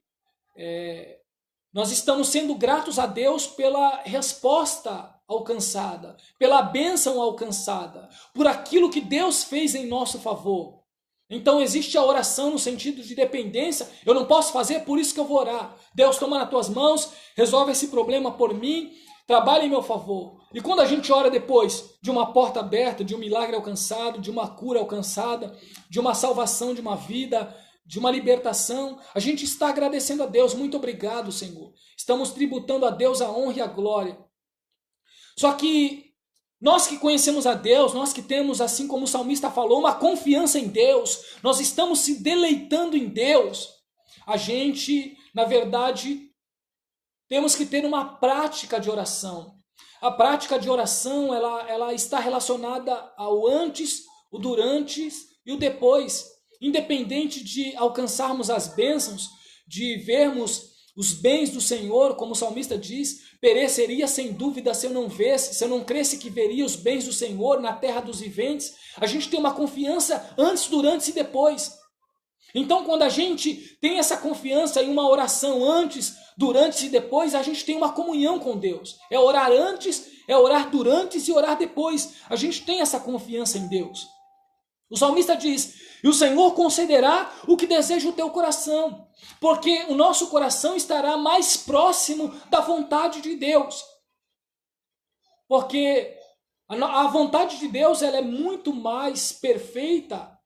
Nós estamos sendo gratos a Deus pela resposta alcançada, pela bênção alcançada, por aquilo que Deus fez em nosso favor. Então existe a oração no sentido de dependência. Eu não posso fazer, por isso que eu vou orar. Deus, toma nas tuas mãos, resolve esse problema por mim, trabalha em meu favor. E quando a gente ora depois de uma porta aberta, de um milagre alcançado, de uma cura alcançada, de uma salvação de uma vida, de uma libertação, a gente está agradecendo a Deus. Muito obrigado, Senhor. Estamos tributando a Deus a honra e a glória. Só que nós que conhecemos a Deus, nós que temos, assim como o salmista falou, uma confiança em Deus, nós estamos se deleitando em Deus, a gente, na verdade, temos que ter uma prática de oração. A prática de oração, ela está relacionada ao antes, o durante e o depois. Independente de alcançarmos as bênçãos, de vermos os bens do Senhor, como o salmista diz, pereceria sem dúvida se eu não visse, se eu não cresse que veria os bens do Senhor na terra dos viventes. A gente tem uma confiança antes, durante e depois. Então, quando a gente tem essa confiança em uma oração antes, durante e depois, a gente tem uma comunhão com Deus. É orar antes, é orar durante e orar depois. A gente tem essa confiança em Deus. O salmista diz: e o Senhor concederá o que deseja o teu coração, porque o nosso coração estará mais próximo da vontade de Deus. Porque A vontade de Deus, ela é muito mais perfeita.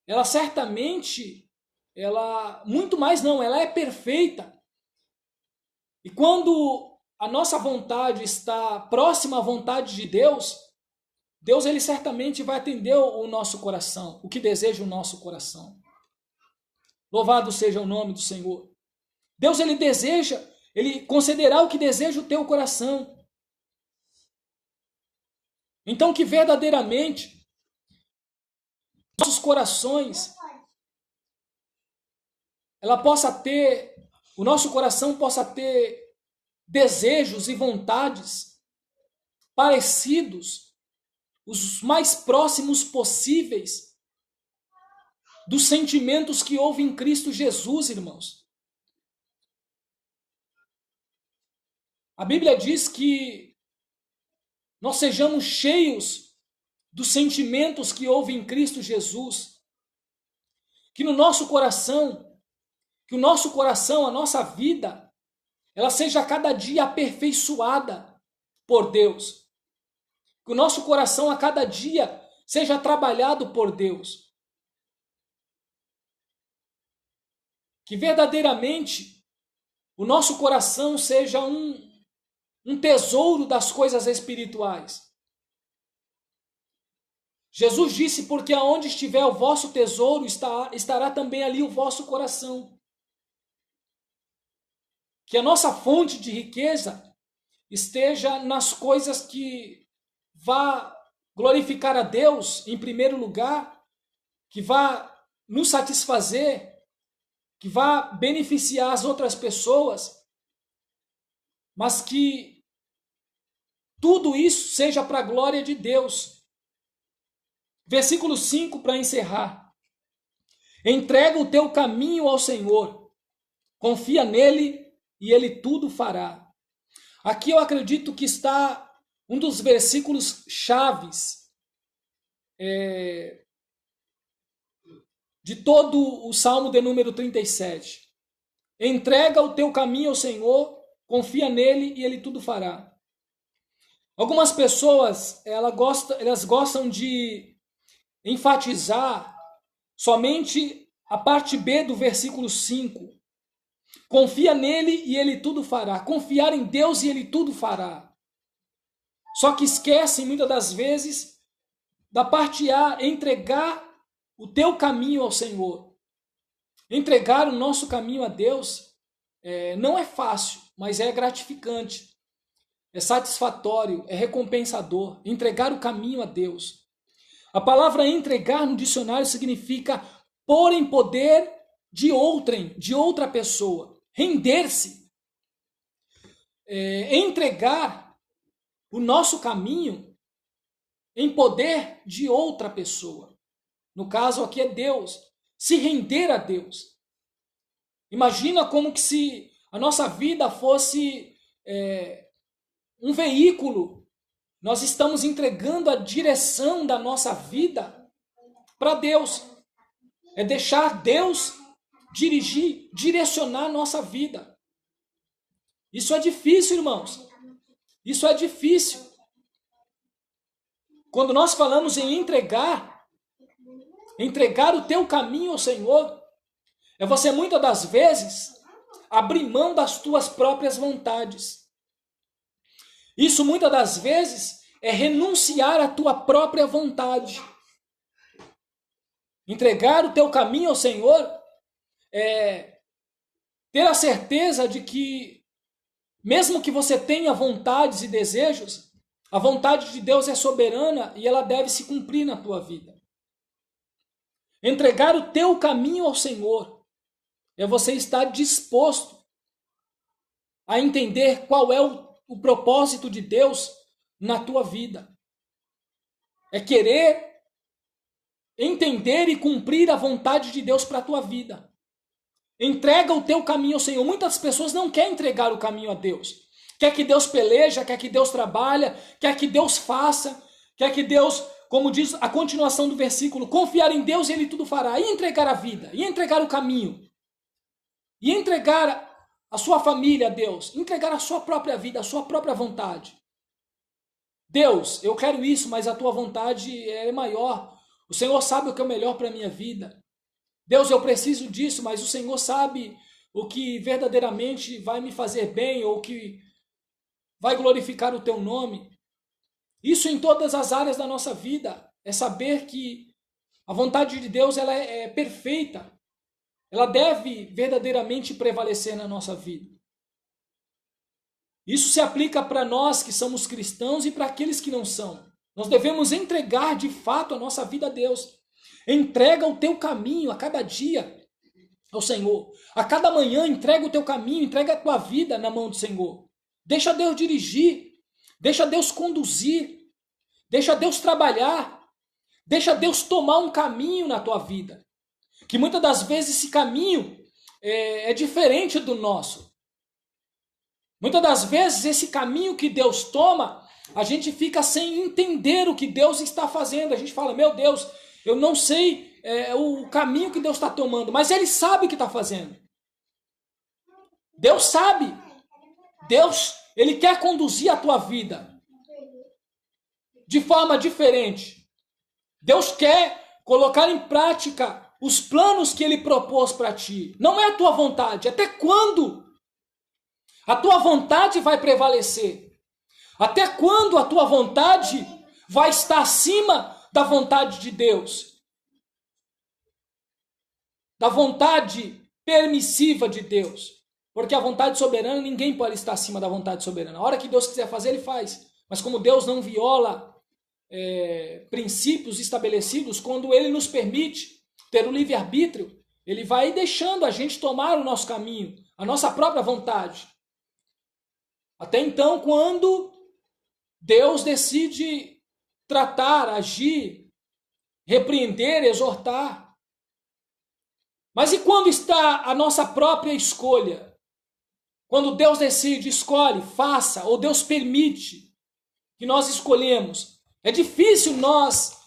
Ela certamente, muito mais não, ela é perfeita. E quando a nossa vontade está próxima à vontade de Deus, Deus ele certamente vai atender o nosso coração, o que deseja o nosso coração. Louvado seja o nome do Senhor. Deus ele deseja, ele concederá o que deseja o teu coração. Então que verdadeiramente nossos corações o nosso coração possa ter desejos e vontades parecidos, os mais próximos possíveis dos sentimentos que houve em Cristo Jesus, irmãos. A Bíblia diz que nós sejamos cheios dos sentimentos que houve em Cristo Jesus. Que no nosso coração, a nossa vida, ela seja a cada dia aperfeiçoada por Deus. Que o nosso coração a cada dia seja trabalhado por Deus. Que verdadeiramente o nosso coração seja um tesouro das coisas espirituais. Jesus disse, porque aonde estiver o vosso tesouro, estará também ali o vosso coração. Que a nossa fonte de riqueza esteja nas coisas que vá glorificar a Deus em primeiro lugar, que vá nos satisfazer, que vá beneficiar as outras pessoas, mas que tudo isso seja para a glória de Deus. Versículo 5 para encerrar. Entrega o teu caminho ao Senhor, confia nele e ele tudo fará. Aqui eu acredito que está um dos versículos chaves de todo o Salmo de número 37. Entrega o teu caminho ao Senhor, confia nele e ele tudo fará. Algumas pessoas elas gostam de enfatizar somente a parte B do versículo 5. Confia nele e ele tudo fará. Confiar em Deus e ele tudo fará. Só que esquecem muitas das vezes da parte A, entregar o teu caminho ao Senhor. Entregar o nosso caminho a Deus não é fácil, mas é gratificante. É satisfatório, é recompensador. Entregar o caminho a Deus. A palavra entregar no dicionário significa pôr em poder de outra pessoa. Render-se. Entregar o nosso caminho em poder de outra pessoa. No caso aqui é Deus. Se render a Deus. Imagina como que se a nossa vida fosse um veículo. Nós estamos entregando a direção da nossa vida para Deus. É deixar Deus dirigir, direcionar a nossa vida. Isso é difícil, irmãos. Isso é difícil. Quando nós falamos em entregar o teu caminho ao Senhor, é você muitas das vezes abrir mão das tuas próprias vontades. Isso muitas das vezes é renunciar à tua própria vontade. Entregar o teu caminho ao Senhor é ter a certeza de que, mesmo que você tenha vontades e desejos, a vontade de Deus é soberana e ela deve se cumprir na tua vida. Entregar o teu caminho ao Senhor é você estar disposto a entender qual é o propósito de Deus na tua vida. É querer entender e cumprir a vontade de Deus para a tua vida. Entrega o teu caminho ao Senhor. Muitas pessoas não querem entregar o caminho a Deus. Quer que Deus peleja, quer que Deus trabalha, quer que Deus faça, quer que Deus, como diz a continuação do versículo, confiar em Deus e Ele tudo fará. E entregar a vida, e entregar o caminho, e entregar a sua família a Deus, entregar a sua própria vida, a sua própria vontade. Deus, eu quero isso, mas a tua vontade é maior. O Senhor sabe o que é o melhor para a minha vida. Deus, eu preciso disso, mas o Senhor sabe o que verdadeiramente vai me fazer bem ou que vai glorificar o teu nome. Isso em todas as áreas da nossa vida. É saber que a vontade de Deus ela é perfeita. Ela deve verdadeiramente prevalecer na nossa vida. Isso se aplica para nós que somos cristãos e para aqueles que não são. Nós devemos entregar de fato a nossa vida a Deus. Entrega o teu caminho a cada dia ao Senhor. A cada manhã entrega o teu caminho, entrega a tua vida na mão do Senhor. Deixa Deus dirigir, deixa Deus conduzir, deixa Deus trabalhar, deixa Deus tomar um caminho na tua vida. Que muitas das vezes esse caminho é diferente do nosso. Muitas das vezes esse caminho que Deus toma, a gente fica sem entender o que Deus está fazendo. A gente fala, meu Deus, eu não sei o caminho que Deus está tomando, mas Ele sabe o que está fazendo. Deus sabe. Deus, Ele quer conduzir a tua vida de forma diferente. Deus quer colocar em prática os planos que Ele propôs para ti. Não é a tua vontade. Até quando a tua vontade vai prevalecer? Até quando a tua vontade vai estar acima da vontade de Deus? Da vontade permissiva de Deus. Porque a vontade soberana, ninguém pode estar acima da vontade soberana. A hora que Deus quiser fazer, Ele faz. Mas como Deus não viola princípios estabelecidos, quando Ele nos permite ter o livre-arbítrio, Ele vai deixando a gente tomar o nosso caminho, a nossa própria vontade. Até então, quando Deus decide tratar, agir, repreender, exortar. Mas e quando está a nossa própria escolha? Quando Deus decide, escolhe, faça, ou Deus permite que nós escolhemos. É difícil nós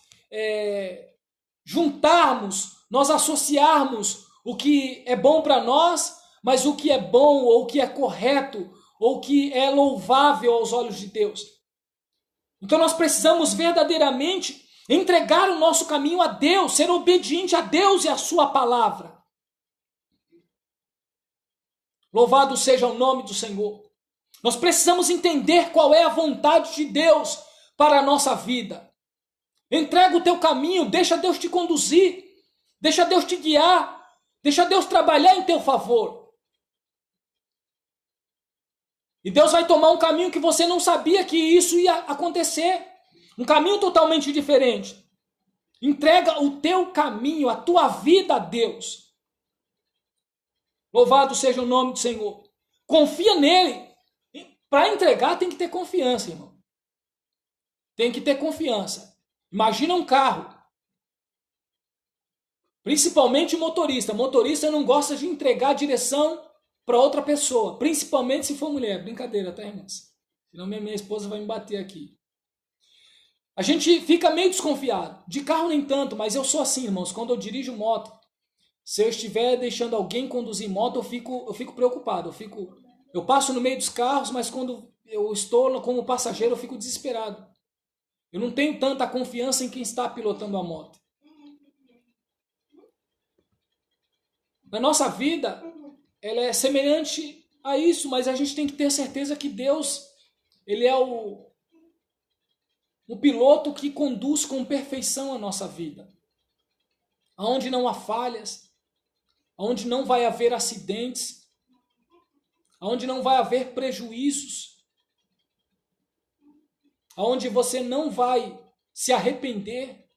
juntarmos, nós associarmos o que é bom para nós, mas o que é bom, ou o que é correto, ou o que é louvável aos olhos de Deus. Então nós precisamos verdadeiramente entregar o nosso caminho a Deus, ser obediente a Deus e a sua palavra. Louvado seja o nome do Senhor. Nós precisamos entender qual é a vontade de Deus para a nossa vida. Entrega o teu caminho, deixa Deus te conduzir, deixa Deus te guiar, deixa Deus trabalhar em teu favor. E Deus vai tomar um caminho que você não sabia que isso ia acontecer. Um caminho totalmente diferente. Entrega o teu caminho, a tua vida a Deus. Louvado seja o nome do Senhor. Confia nele. Para entregar tem que ter confiança, irmão. Tem que ter confiança. Imagina um carro. Principalmente o motorista. O motorista não gosta de entregar a direção para outra pessoa, principalmente se for mulher. Brincadeira, tá, irmãs? Senão minha esposa vai me bater aqui. A gente fica meio desconfiado. De carro nem tanto, mas eu sou assim, irmãos. Quando eu dirijo moto, se eu estiver deixando alguém conduzir moto, eu fico preocupado. Eu passo no meio dos carros, mas quando eu estou como passageiro, eu fico desesperado. Eu não tenho tanta confiança em quem está pilotando a moto. Na nossa vida, ela é semelhante a isso, mas a gente tem que ter certeza que Deus, Ele é o piloto que conduz com perfeição a nossa vida. Onde não há falhas, onde não vai haver acidentes, onde não vai haver prejuízos, onde você não vai se arrepender.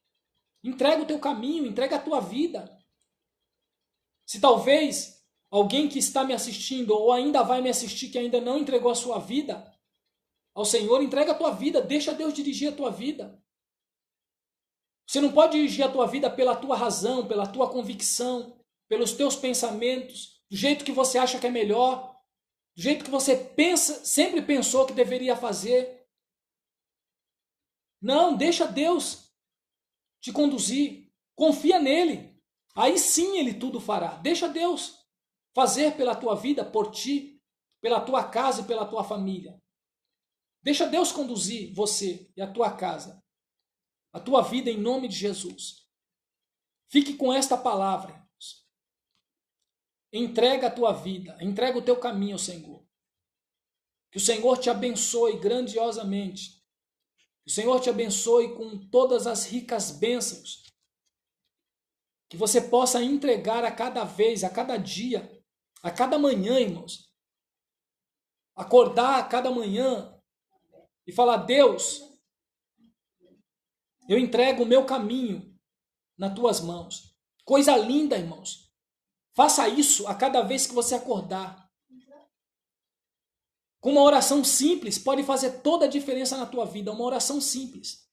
Entrega o teu caminho, entrega a tua vida. Se talvez alguém que está me assistindo ou ainda vai me assistir que ainda não entregou a sua vida ao Senhor, entrega a tua vida, deixa Deus dirigir a tua vida. Você não pode dirigir a tua vida pela tua razão, pela tua convicção, pelos teus pensamentos, do jeito que você acha que é melhor, do jeito que você sempre pensou que deveria fazer. Não, deixa Deus te conduzir. Confia nele. Aí sim ele tudo fará. Deixa Deus fazer pela tua vida, por ti, pela tua casa e pela tua família. Deixa Deus conduzir você e a tua casa, a tua vida em nome de Jesus. Fique com esta palavra, irmãos. Entrega a tua vida, entrega o teu caminho ao Senhor. Que o Senhor te abençoe grandiosamente. Que o Senhor te abençoe com todas as ricas bênçãos. Que você possa entregar a cada vez, a cada dia, a cada manhã, irmãos. Acordar a cada manhã e falar: Deus, eu entrego o meu caminho nas tuas mãos. Coisa linda, irmãos. Faça isso a cada vez que você acordar. Com uma oração simples, pode fazer toda a diferença na tua vida. Uma oração simples.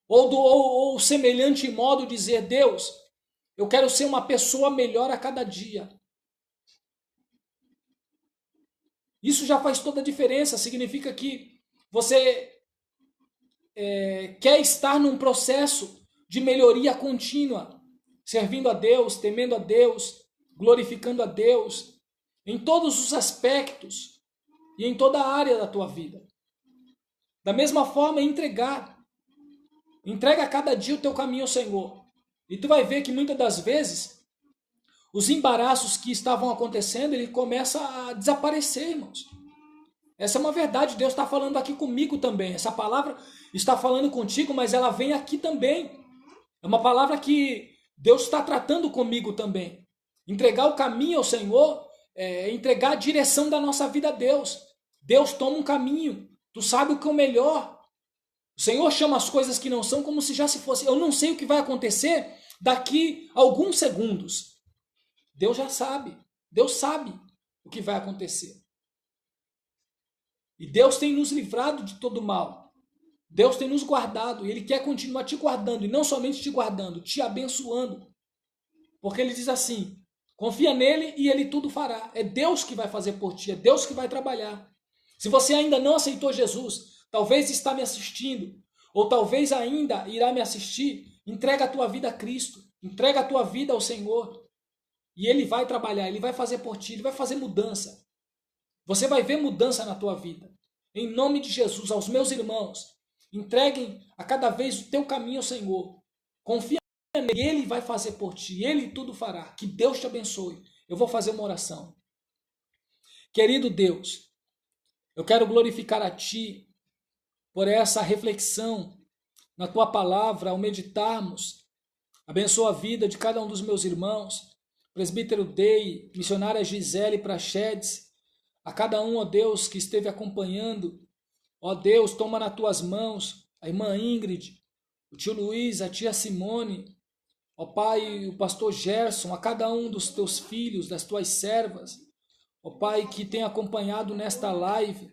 Ou semelhante modo dizer: Deus, eu quero ser uma pessoa melhor a cada dia. Isso já faz toda a diferença. Significa que você quer estar num processo de melhoria contínua, servindo a Deus, temendo a Deus, glorificando a Deus, em todos os aspectos e em toda a área da tua vida. Da mesma forma, entrega a cada dia o teu caminho ao Senhor. E tu vai ver que muitas das vezes os embaraços que estavam acontecendo, ele começa a desaparecer, irmãos. Essa é uma verdade, Deus está falando aqui comigo também. Essa palavra está falando contigo, mas ela vem aqui também. É uma palavra que Deus está tratando comigo também. Entregar o caminho ao Senhor é entregar a direção da nossa vida a Deus. Deus toma um caminho. Tu sabe o que é o melhor. O Senhor chama as coisas que não são como se já se fosse. Eu não sei o que vai acontecer daqui a alguns segundos. Deus já sabe. Deus sabe o que vai acontecer. E Deus tem nos livrado de todo mal. Deus tem nos guardado. E Ele quer continuar te guardando. E não somente te guardando, te abençoando. Porque Ele diz assim: confia nele e Ele tudo fará. É Deus que vai fazer por ti. É Deus que vai trabalhar. Se você ainda não aceitou Jesus, talvez está me assistindo, ou talvez ainda irá me assistir, entrega a tua vida a Cristo. Entrega a tua vida ao Senhor. E Ele vai trabalhar. Ele vai fazer por ti. Ele vai fazer mudança. Você vai ver mudança na tua vida. Em nome de Jesus, aos meus irmãos, entreguem a cada vez o teu caminho ao Senhor. Confia nele, Ele vai fazer por ti, Ele tudo fará. Que Deus te abençoe. Eu vou fazer uma oração. Querido Deus, eu quero glorificar a Ti por essa reflexão na Tua palavra, ao meditarmos. Abençoa a vida de cada um dos meus irmãos, presbítero Dei, missionária Gisele Prachedes, a cada um, ó Deus, que esteve acompanhando. Ó Deus, toma nas Tuas mãos a irmã Ingrid, o tio Luiz, a tia Simone, ó Pai, o pastor Gerson, a cada um dos Teus filhos, das Tuas servas, ó Pai, que tem acompanhado nesta live.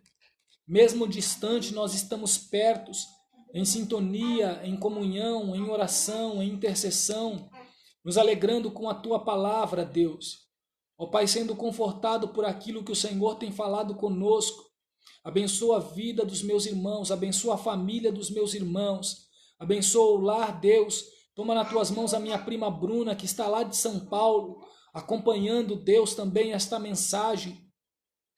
Mesmo distante, nós estamos pertos, em sintonia, em comunhão, em oração, em intercessão, nos alegrando com a Tua palavra, Deus. Ó Pai, sendo confortado por aquilo que o Senhor tem falado conosco. Abençoa a vida dos meus irmãos, abençoa a família dos meus irmãos, abençoa o lar, Deus. Toma nas Tuas mãos a minha prima Bruna, que está lá de São Paulo, acompanhando, Deus, também esta mensagem,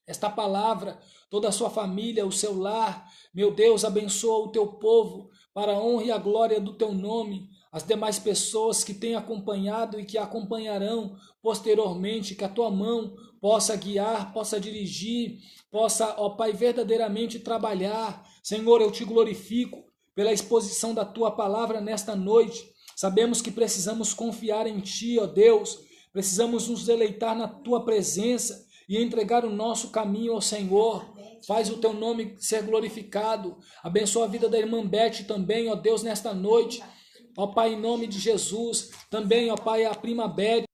esta palavra, toda a sua família, o seu lar. Meu Deus, abençoa o Teu povo, para a honra e a glória do Teu nome. As demais pessoas que têm acompanhado e que acompanharão posteriormente, que a Tua mão possa guiar, possa dirigir, possa, ó Pai, verdadeiramente trabalhar. Senhor, eu Te glorifico pela exposição da Tua palavra nesta noite. Sabemos que precisamos confiar em Ti, ó Deus, precisamos nos deleitar na Tua presença e entregar o nosso caminho ao Senhor. Faz o Teu nome ser glorificado. Abençoa a vida da irmã Beth também, ó Deus, nesta noite. Ó Pai, em nome de Jesus, também, ó Pai, a prima Beth,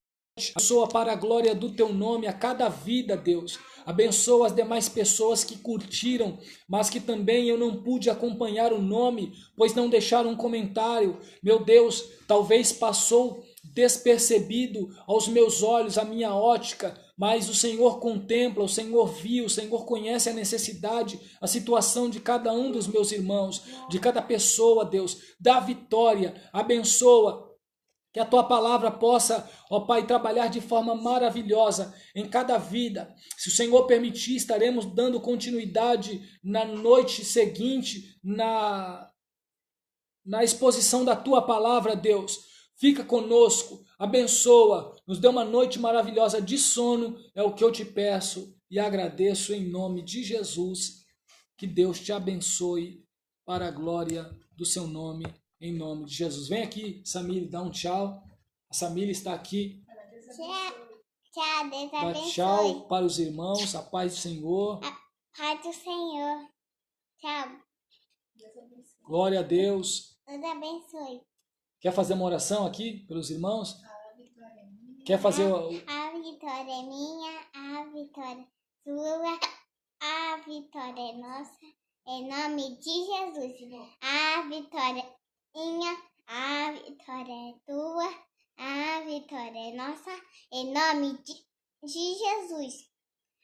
abençoa para a glória do Teu nome a cada vida, Deus. Abençoa as demais pessoas que curtiram, mas que também eu não pude acompanhar o nome, pois não deixaram um comentário. Meu Deus, talvez passou despercebido aos meus olhos, a minha ótica, mas o Senhor contempla, o Senhor viu, o Senhor conhece a necessidade, a situação de cada um dos meus irmãos, de cada pessoa, Deus. Dá vitória, abençoa Que a tua palavra possa, ó Pai, trabalhar de forma maravilhosa em cada vida. Se o Senhor permitir, estaremos dando continuidade na noite seguinte, na exposição da tua palavra, Deus. Fica conosco, abençoa, nos dê uma noite maravilhosa de sono, é o que eu te peço e agradeço em nome de Jesus. Que Deus te abençoe para a glória do seu nome. Em nome de Jesus. Vem aqui, Samília, dá um tchau. A Samília está aqui. Tchau, Deus Dá abençoe. tchau para os irmãos, a paz do Senhor. A paz do Senhor. Tchau. Glória a Deus. Deus abençoe. Quer fazer uma oração aqui pelos irmãos? Quer fazer... A vitória é minha, a vitória é sua, a vitória é nossa. Em nome de Jesus. A vitória é minha, a vitória é tua, a vitória é nossa, em nome de Jesus.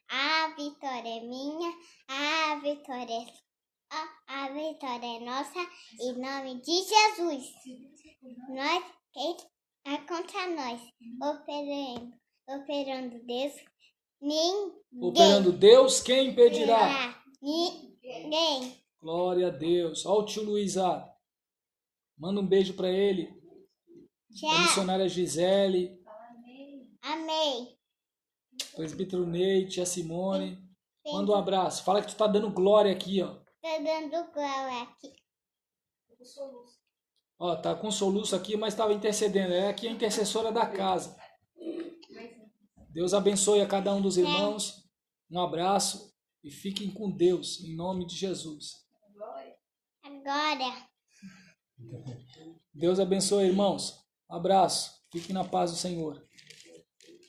A vitória é minha, a vitória é sua, a vitória é nossa, em nome de Jesus. Nós, quem é contra nós, operando Deus, ninguém. Operando Deus, quem impedirá? Ninguém. Glória a Deus. Olha o tio Luiz. Manda um beijo para ele. Tchau. A missionária Gisele. Amém. Presbítero Ney, tia Simone. Manda um abraço. Fala que tu tá dando glória aqui, ó. Tô dando glória aqui. Ó, tá com soluço aqui, mas estava intercedendo. É aqui a intercessora da casa. Deus abençoe a cada um dos irmãos. Um abraço e fiquem com Deus, em nome de Jesus. Agora. Deus abençoe, irmãos. Um abraço. Fiquem na paz do Senhor.